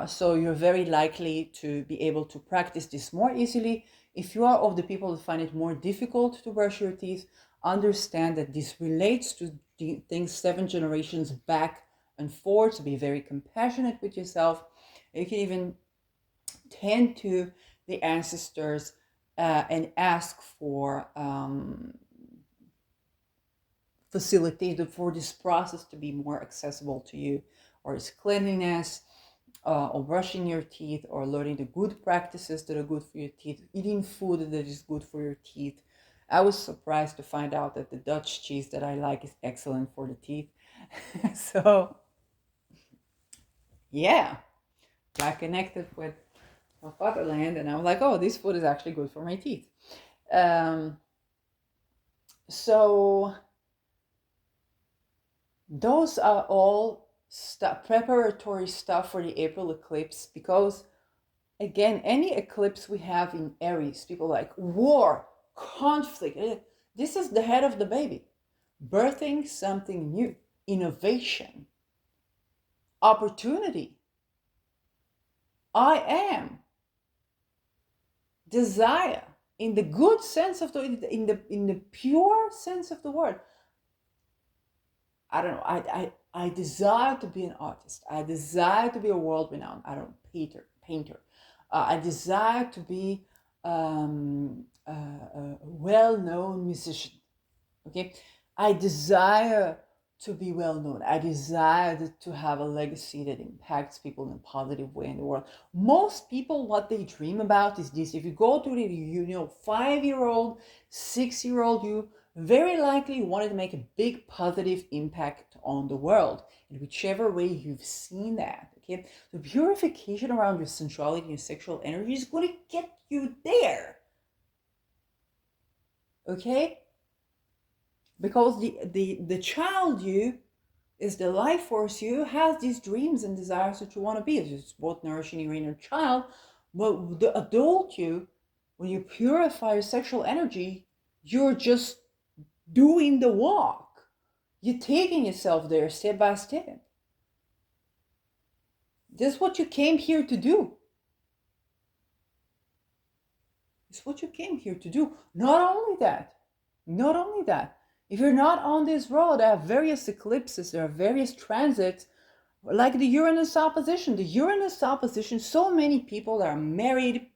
So you're very likely to be able to practice this more easily. If you are of the people that find it more difficult to brush your teeth, understand that this relates to the things 7 generations back and forth. So be very compassionate with yourself. You can even tend to the ancestors and ask for facilitated for this process to be more accessible to you, or it's cleanliness, or brushing your teeth, or learning the good practices that are good for your teeth, eating food that is good for your teeth. I was surprised to find out that the Dutch cheese that I like is excellent for the teeth. So, yeah, I connected with my fatherland, and I was like, oh, this food is actually good for my teeth. So those are all preparatory stuff for the April eclipse, because again, any eclipse we have in Aries, people like war, conflict, this is the head of the baby, birthing something new, innovation, opportunity. I am, desire, in the good sense of in the pure sense of the word. I don't know. I desire to be an artist. I desire to be a world-renowned, painter. I desire to be a well-known musician. Okay, I desire to be well-known. I desire to have a legacy that impacts people in a positive way in the world. Most people, what they dream about is this. If you go to the 5-year-old, 6-year-old you, very likely you wanted to make a big positive impact on the world in whichever way you've seen that. Okay, the purification around your sensuality and your sexual energy is going to get you there. Okay? Because the child you is the life force you has these dreams and desires that you want to be. It's both nourishing your inner child, but the adult you, when you purify your sexual energy, you're just doing the walk. You're taking yourself there step by step. This is what you came here to do. It's what you came here to do. Not only that, if you're not on this road, there are various eclipses, there are various transits, like the Uranus opposition. The Uranus opposition, so many people that are married,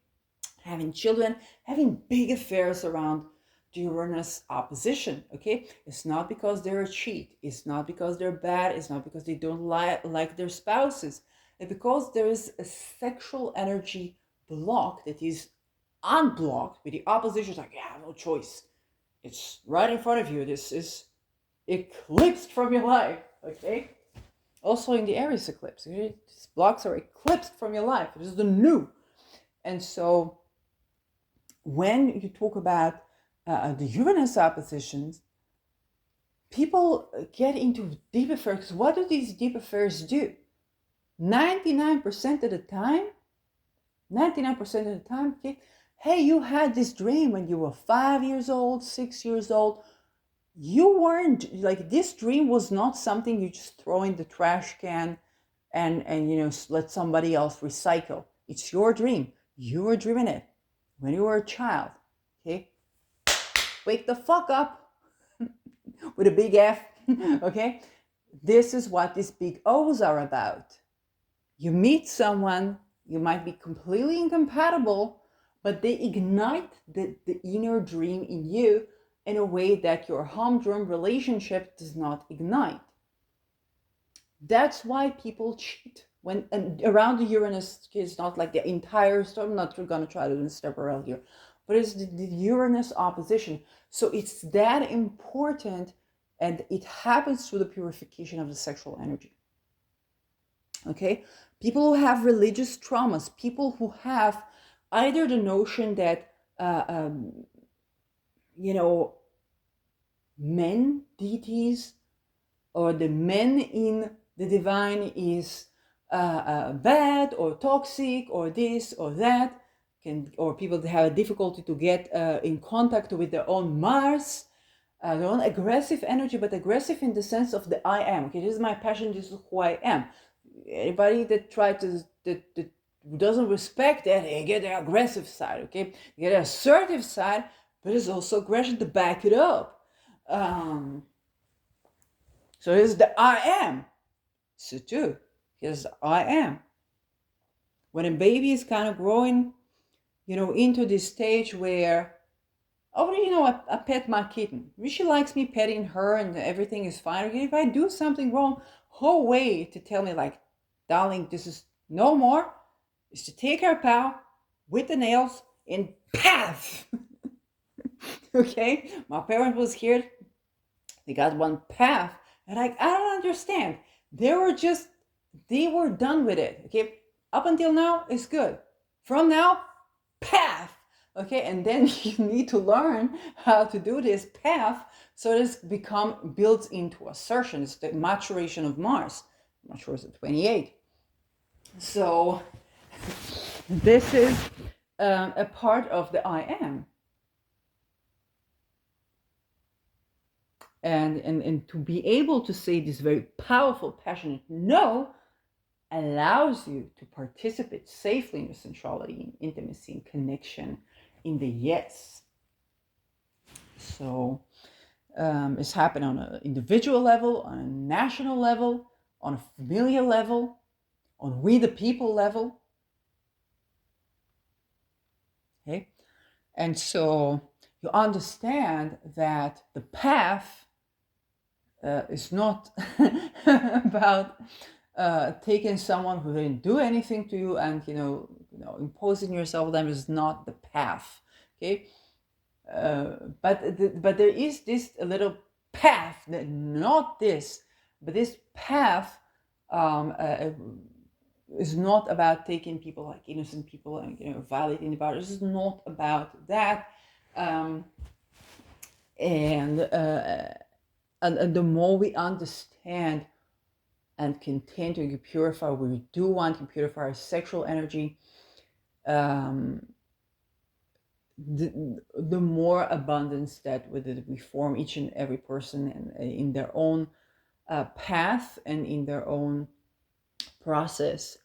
having children, having big affairs around the Uranus opposition. Okay, it's not because they're a cheat, it's not because they're bad, it's not because they don't like their spouses, it's because there is a sexual energy block that is unblocked with the opposition. It's like, yeah, no choice, it's right in front of you, this is eclipsed from your life. Okay, also in the Aries eclipse, these blocks are eclipsed from your life. This is the new. And so when you talk about the Uranus oppositions, people get into deep affairs. What do these deep affairs do? 99% of the time, 99% of the time, okay, hey, you had this dream when you were 5 years old, 6 years old. You weren't, like, this dream was not something you just throw in the trash can and let somebody else recycle. It's your dream. You were dreaming it when you were a child. Okay, wake the fuck up with a big F. Okay, this is what these big O's are about. You meet someone, you might be completely incompatible, but they ignite the inner dream in you in a way that your humdrum relationship does not ignite. That's why people cheat when around the Uranus. It's not like the entire story. I'm not going to try to step around here, but it's the Uranus opposition. So it's that important, and it happens through the purification of the sexual energy. Okay, people who have religious traumas, people who have either the notion that men, deities, or the men in the divine is bad or toxic or this or that, or people that have a difficulty to get in contact with their own Mars, their own aggressive energy, but aggressive in the sense of the I am. Okay, this is my passion, this is who I am. Anybody that tries to, that doesn't respect that, they get the aggressive side, okay? They get the assertive side, but there's also aggression to back it up. So this is the I am. So too, because I am. When a baby is kind of growing, into this stage where, I pet my kitten. She likes me petting her and everything is fine. Okay, if I do something wrong, her way to tell me, like, darling, this is no more, is to take her paw with the nails and path. Okay, my parent was here. They got one path, and I don't understand. They were done with it. Okay, up until now it's good. From now, path. Okay, and then you need to learn how to do this path, so this builds into assertion. It's the maturation of Mars. I'm not sure it's at 28. So this is a part of the I am. And to be able to say this very powerful, passionate no allows you to participate safely in the sensuality, in intimacy, in connection, in the yes. So it's happened on an individual level, on a national level, on a familial level, on we the people level. Okay, and so you understand that the path is not about taking someone who didn't do anything to you and imposing yourself on them. Is not the path. Okay, but there is this little path, that not this, but this path is not about taking people, like innocent people, and violating the boundaries. This is not about that. And, and the more we understand and continue to purify, we do want to purify our sexual energy, the more abundance that we form each and every person in their own path and in their own process.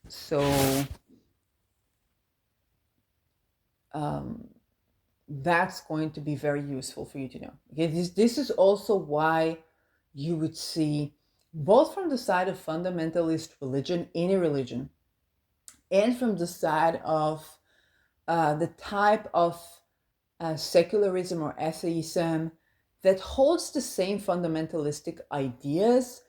So that's going to be very useful for you to know. Okay, this is also why you would see, both from the side of fundamentalist religion, any religion, and from the side of the type of secularism or atheism that holds the same fundamentalistic ideas,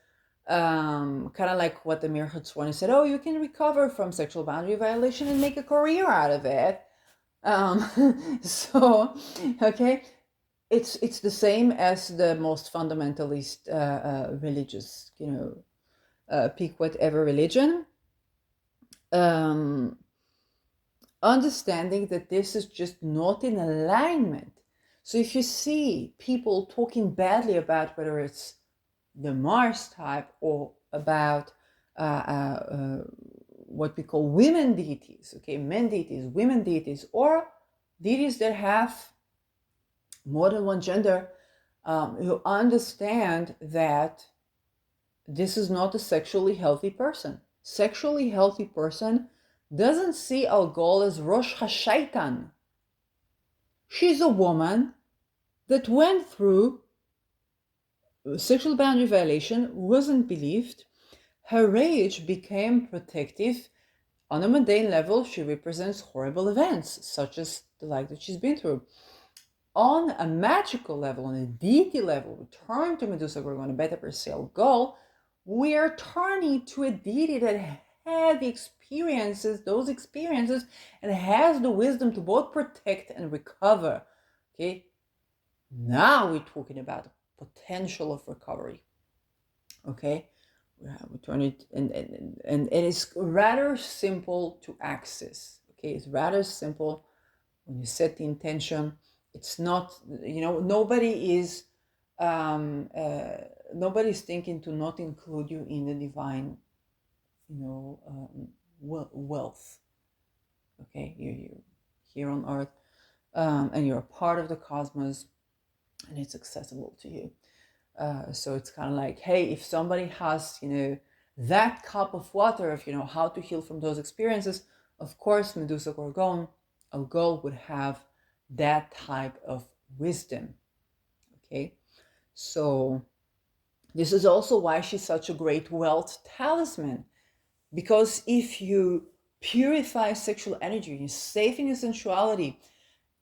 kind of like what the Mir Hatzwani said, oh, you can recover from sexual boundary violation and make a career out of it. So, okay, it's the same as the most fundamentalist religious, pick whatever religion. Understanding that this is just not in alignment. So if you see people talking badly about whether it's the Mars type or about what we call women deities, okay, men deities, women deities, or deities that have more than one gender, you understand that this is not a sexually healthy person. Sexually healthy person doesn't see Algol as Rosh Hashaitan. She's a woman that went through sexual boundary violation, wasn't believed. Her rage became protective. On a mundane level, she represents horrible events, such as the like that she's been through. On a magical level, on a deity level, we turn to Medusa Gorgona Beta Perseal Gull, we are turning to a deity that had the experiences, those experiences, and has the wisdom to both protect and recover. Okay, now we're talking about the potential of recovery. Okay, we turn it, and it is rather simple to access. Okay, it's rather simple when you set the intention. It's not, nobody is nobody's thinking to not include you in the divine, wealth. Okay, you're here on earth, and you're a part of the cosmos, and it's accessible to you. So it's kind of like, hey, if somebody has, that cup of water of, how to heal from those experiences, of course, Medusa Gorgon, Algol would have that type of wisdom. Okay, so this is also why she's such a great wealth talisman, because if you purify sexual energy, you're safe in your sensuality,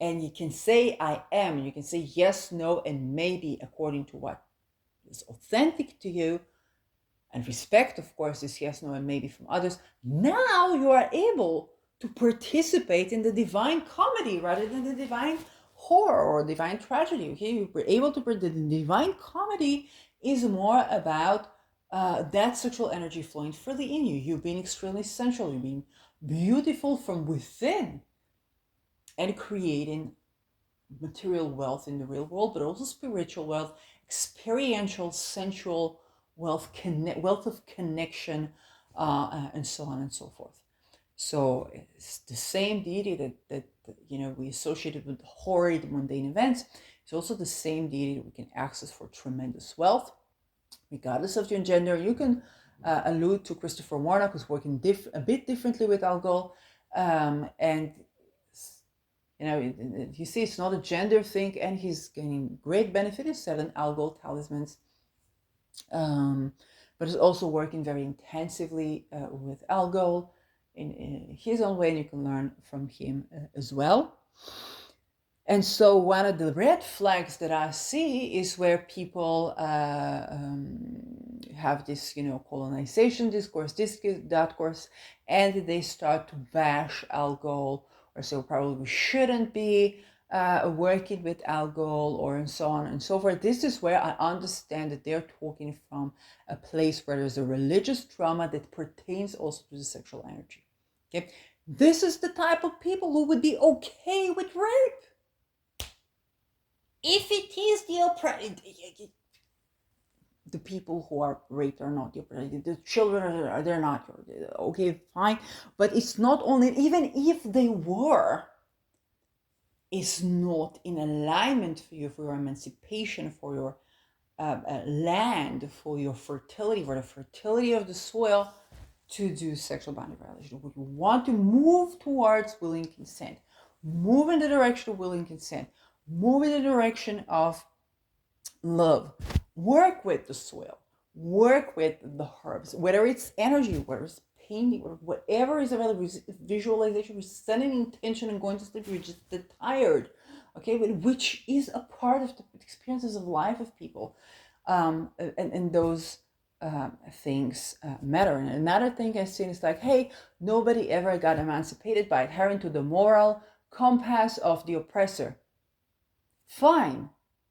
and you can say I am, and you can say yes, no, and maybe according to what is authentic to you, and respect, of course, is yes, no, and maybe from others. Now you are able to participate in the divine comedy rather than the divine horror or divine tragedy. Okay, you were able to. The divine comedy is more about that sexual energy flowing freely in you. You being extremely sensual, you being beautiful from within, and creating material wealth in the real world, but also spiritual wealth, experiential, sensual wealth, wealth of connection, and so on and so forth. So it's the same deity that we associated with horrid mundane events. It's also the same deity that we can access for tremendous wealth, regardless of your gender. You can allude to Christopher Warnock, who's working a bit differently with Algol, and you see, it's not a gender thing, and he's gaining great benefit. He's selling Algol talismans, but he's also working very intensively with Algol in his own way, and you can learn from him as well. And so one of the red flags that I see is where people have this, colonization discourse, that course, and they start to bash Algol, or so probably we shouldn't be working with Algol, or and so on and so forth. This is where I understand that they're talking from a place where there's a religious trauma that pertains also to the sexual energy. Okay, this is the type of people who would be okay with rape. If it is the people who are raped are not the oppressed, the children are they're not, okay, fine, but it's not only, even if they were, is not in alignment for you, for your emancipation, for your land, for your fertility, for the fertility of the soil, to do sexual boundary violation. Would you want to move towards willing consent, move in the direction of willing consent, move in the direction of love, work with the soil, work with the herbs, whether it's energy, whether it's painting, or whatever is available, visualization, we're setting intention and going to sleep, you're just tired, okay, but which is a part of the experiences of life of people, and those things matter. And another thing I've seen is like, hey, nobody ever got emancipated by adhering to the moral compass of the oppressor. Fine.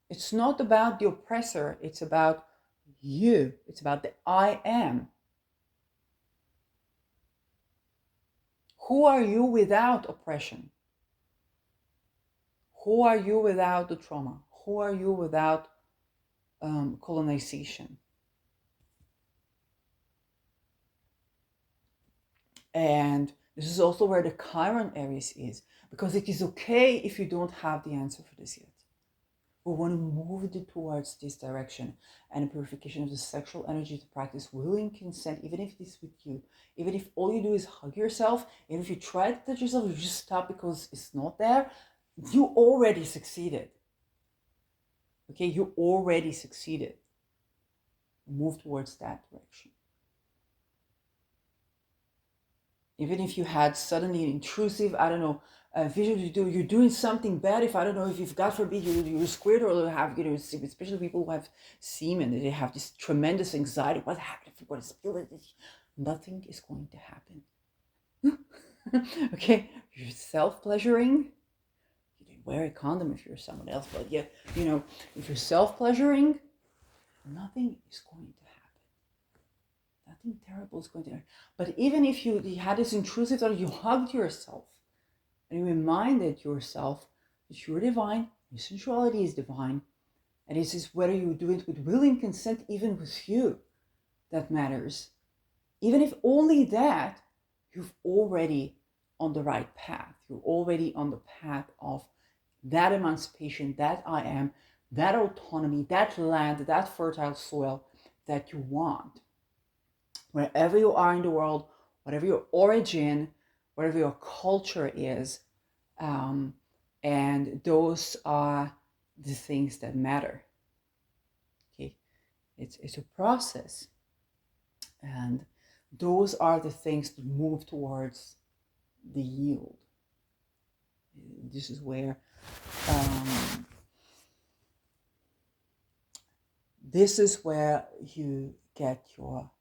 It's not about the oppressor, it's about you. It's about the I am. Who are you without oppression? Who are you without the trauma? Who are you without colonization? And this is also where the Chiron Aries is, because it is okay if you don't have the answer for this yet. We want to move it towards this direction and a purification of the sexual energy to practice willing consent, even if it is with you. Even if all you do is hug yourself, and if you try to touch yourself, you just stop because it's not there, you already succeeded. Okay, you already succeeded. Move towards that direction. Even if you had suddenly an intrusive, I don't know, visual, you're doing something bad. If I don't know, if God forbid you're squared, or have, especially people who have semen, they have this tremendous anxiety. What happened? If I'm going to spill it? Nothing is going to happen. Okay, you're self-pleasuring. You can wear a condom if you're someone else, but yeah, if you're self-pleasuring, nothing is going to happen. Nothing terrible is going to happen. But even if you had this intrusive thought, you hugged yourself and you reminded yourself that you're divine, your sensuality is divine, and this is whether you do it with willing consent, even with you, that matters. Even if only that, you've already on the right path. You're already on the path of that emancipation, that I am, that autonomy, that land, that fertile soil that you want. Wherever you are in the world, whatever your origin, whatever your culture is, and those are the things that matter. Okay, it's a process, and those are the things to move towards the yield. This is where you get your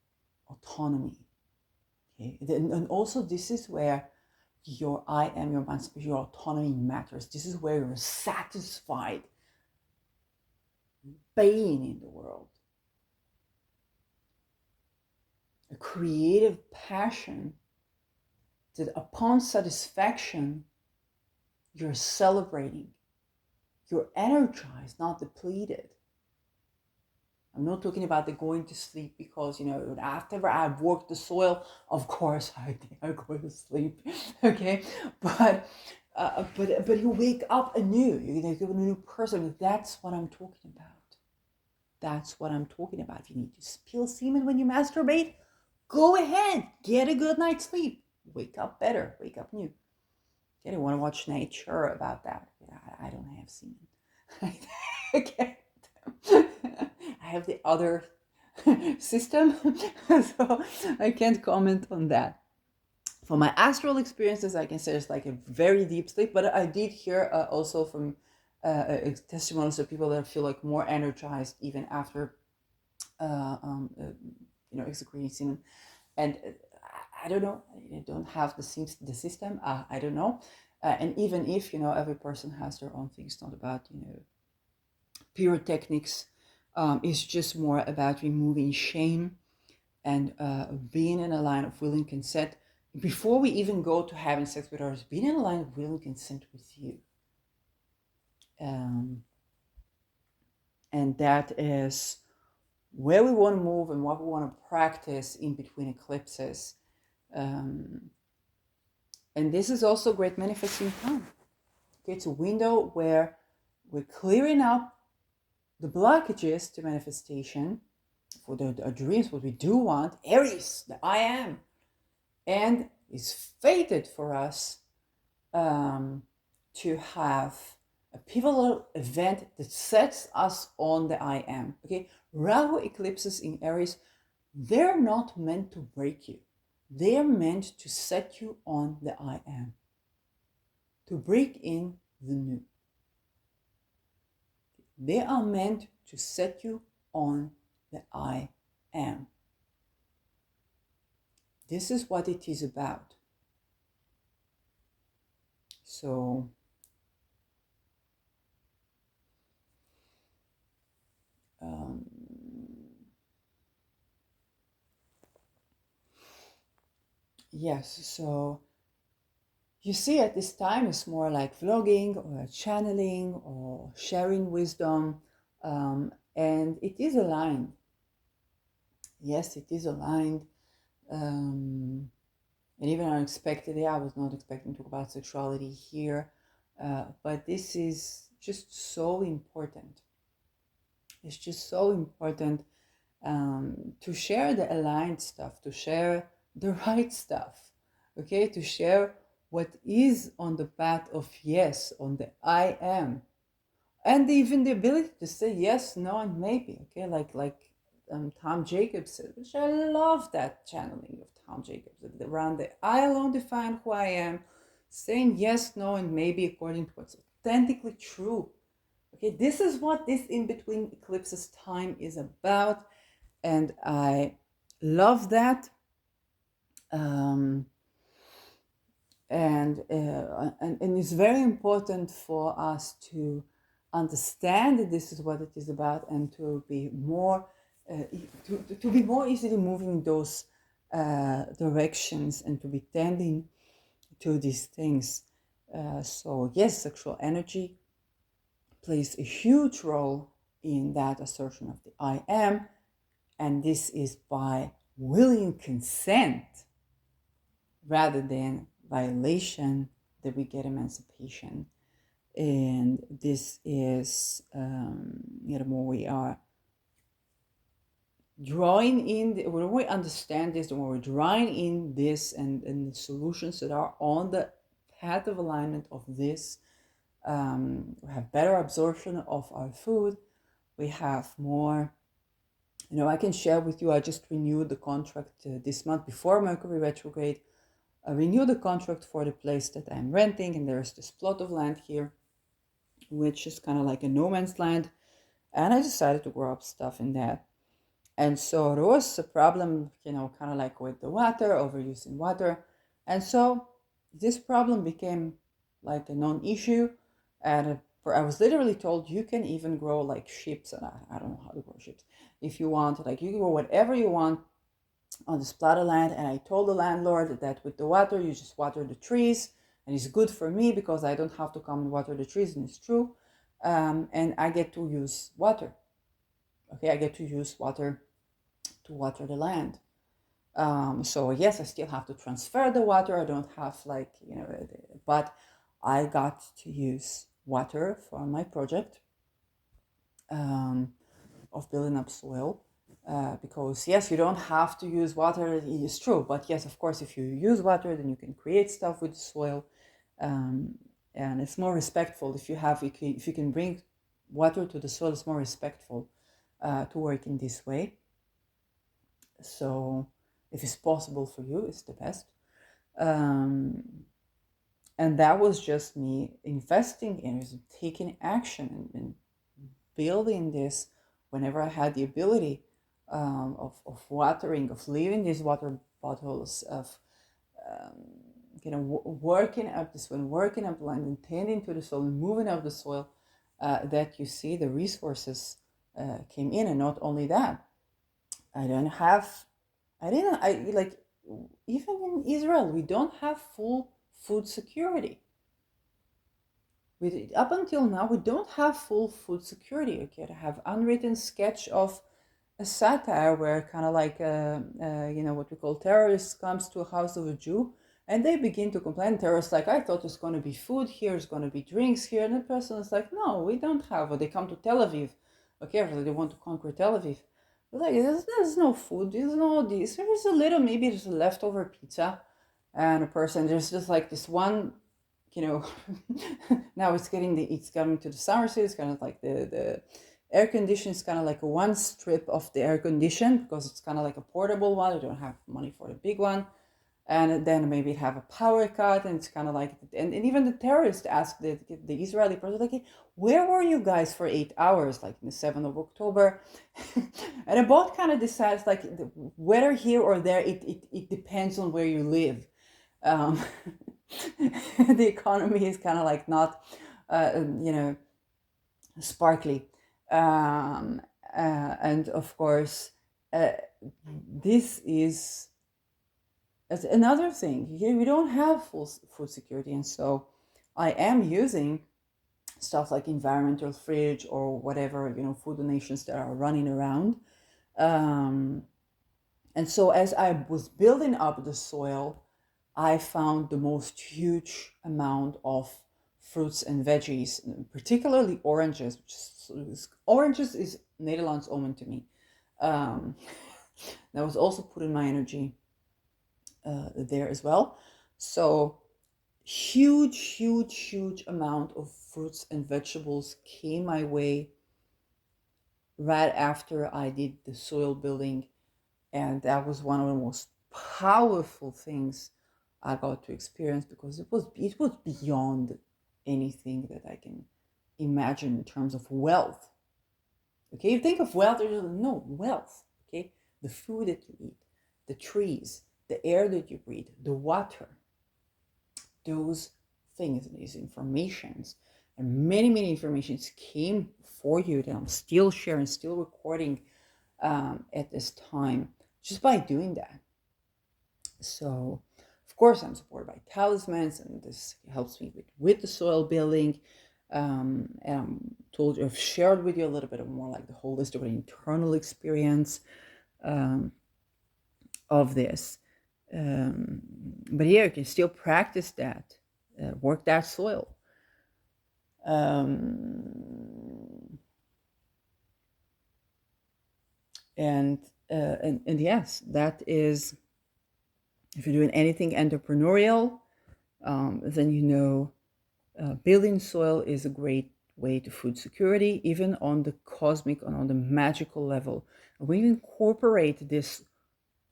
autonomy. Okay, and also this is where your I am, your emancipation, your autonomy matters. This is where you're satisfied being in the world. A creative passion that upon satisfaction, you're celebrating. You're energized, not depleted. I'm not talking about the going to sleep because, after I've worked the soil, of course I go to sleep, okay? But you wake up anew. You're a new person. That's what I'm talking about. That's what I'm talking about. If you need to spill semen when you masturbate, go ahead. Get a good night's sleep. Wake up better. Wake up new. I don't want to watch nature about that. I don't have semen. Okay. I have the other system, so I can't comment on that. For my astral experiences, I can say it's like a very deep sleep, but I did hear also from testimonies of people that feel like more energized even after executing semen. And I don't know, I don't have the system, I don't know. And even if, every person has their own thing, it's not about, pyrotechnics. It's just more about removing shame and being in a line of willing consent. Before we even go to having sex with others, being in a line of willing consent with you. And that is where we want to move and what we want to practice in between eclipses. Um, and this is also great manifesting time. Okay, it's a window where we're clearing up the blockages to manifestation for our dreams, what we do want. Aries, the I am, and is fated for us to have a pivotal event that sets us on the I am. Okay, Rahu eclipses in Aries, they're not meant to break you. They're meant to set you on the I am, to break in the new. They are meant to set you on the I am. This is what it is about. So, yes, so you see at this time it's more like vlogging or channeling or sharing wisdom, and it is aligned. Yes, it is aligned. And even unexpectedly, I was not expecting to talk about sexuality here, but this is just so important. It's just so important to share the aligned stuff, to share the right stuff, okay? To share what is on the path of yes, on the I am, and even the ability to say yes, no, and maybe, okay? Like Tom Jacobs said, which I love that channeling of Tom Jacobs around the I alone define who I am, saying yes, no, and maybe according to what's authentically true. Okay, this is what this in between eclipses time is about, and I love that. Um, and it's very important for us to understand that this is what it is about, and to be more to be more easily moving those directions, and to be tending to these things. So yes, sexual energy plays a huge role in that assertion of the I am, and this is by willing consent rather than violation that we get emancipation. And this is, more we are drawing in, when we understand this, when we're drawing in this and the solutions that are on the path of alignment of this, we have better absorption of our food, we have more, I can share with you, I just renewed the contract this month before Mercury retrograde. I renewed the contract for the place that I'm renting, and there's this plot of land here, which is kind of like a no man's land, and I decided to grow up stuff in that. And so there was a problem, kind of like with the water, overusing water, and so this problem became like a non-issue, and I was literally told you can even grow like ships, and I don't know how to grow ships. If you want, like, you can grow whatever you want on this plot of land. And I told the landlord that with the water, you just water the trees, and it's good for me because I don't have to come and water the trees, and it's true. And I get to use water. Okay, I get to use water to water the land. So yes, I still have to transfer the water. I don't have but I got to use water for my project of building up soil. Because yes, you don't have to use water, it is true, but yes, of course, if you use water, then you can create stuff with the soil, and it's more respectful if you can bring water to the soil. It's more respectful to work in this way. So if it's possible for you, it's the best. And that was just me investing in, taking action, and building this whenever I had the ability, of watering, of leaving these water bottles, of working up this one, working up land, and tending to the soil, and moving up the soil, that you see the resources came in. And not only that, I like, even in Israel, we don't have full food security. Up until now, we don't have full food security. Okay, I have unwritten sketch of a satire where kind of like what we call terrorists comes to a house of a Jew and they begin to complain. Terrorists like, I thought there's going to be food here, there's going to be drinks here, and the person is like, no, we don't have. Or they come to Tel Aviv. Okay, so they want to conquer Tel Aviv. But like, there's no food, there's no this. There's a little, maybe there's a leftover pizza, and a person there's just like this one, you know. Now it's coming to the summer season. It's kind of like the air condition is kind of like a one strip of the air condition because it's kind of like a portable one. You don't have money for the big one. And then maybe have a power cut, and it's kind of like, and even the terrorists asked the Israeli person, like, where were you guys for 8 hours, like in the 7th of October? And it both kind of decides, like, whether here or there, it depends on where you live. The economy is kind of like not, sparkly. And of course, this is another thing. Here we don't have full food security, and so I am using stuff like environmental fridge or whatever, food donations that are running around. And so as I was building up the soil, I found the most huge amount of fruits and veggies, particularly oranges. Oranges is Nederlands omen to me. That was also putting my energy there as well. So huge amount of fruits and vegetables came my way right after I did the soil building, and that was one of the most powerful things I got to experience, because it was beyond anything that I can imagine in terms of wealth. Okay, you think of wealth, there's no wealth. Okay, the food that you eat, the trees, the air that you breathe, the water, those things, these informations, and many informations came for you that I'm still sharing, still recording at this time, just by doing that. So, of course, I'm supported by talismans, and this helps me with the soil building. And I've shared with you a little bit more like the holistic internal experience of this. But here you can still practice that, work that soil. And yes, that is, if you're doing anything entrepreneurial, then building soil is a great way to food security, even on the cosmic and on the magical level. When you incorporate this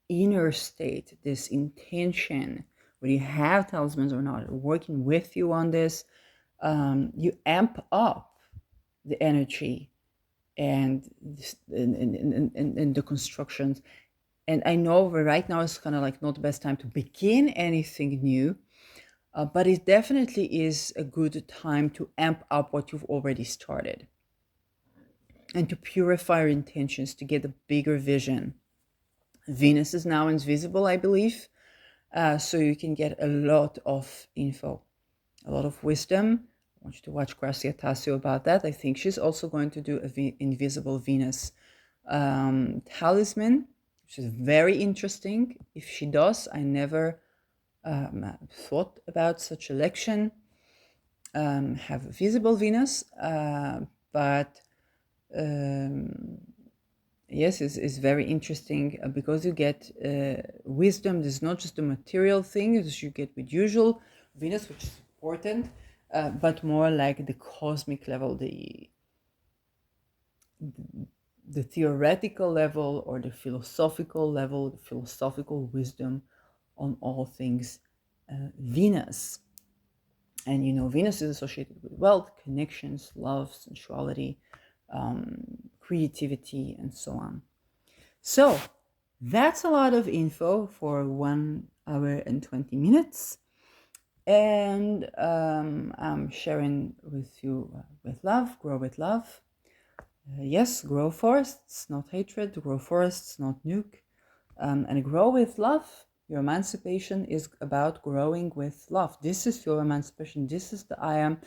inner state, this intention, whether you have talismans or not, working with you on this, you amp up the energy and the constructions. And I know right now it's kind of like not the best time to begin anything new, but it definitely is a good time to amp up what you've already started and to purify your intentions, to get a bigger vision. Venus is now invisible, I believe, so you can get a lot of info, a lot of wisdom. I want you to watch Gracia Tassio about that. I think she's also going to do a invisible Venus talisman, which is very interesting. If she does, I never thought about such election. Have a visible Venus, but yes, it's very interesting because you get wisdom. There's not just the material thing as you get with usual Venus, which is important, but more like the cosmic level, the theoretical level, or the philosophical level, the philosophical wisdom on all things Venus. And Venus is associated with wealth, connections, love, sensuality, creativity, and so on. So that's a lot of info for 1 hour and 20 minutes. And I'm sharing with you with love, grow with love. Yes, grow forests, not hatred. Grow forests, not nuke. And grow with love. Your emancipation is about growing with love. This is your emancipation. This is the I am.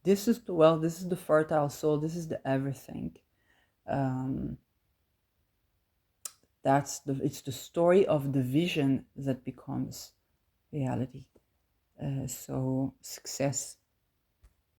this is the fertile soul. This is the everything. Um, it's the story of the vision that becomes reality. So success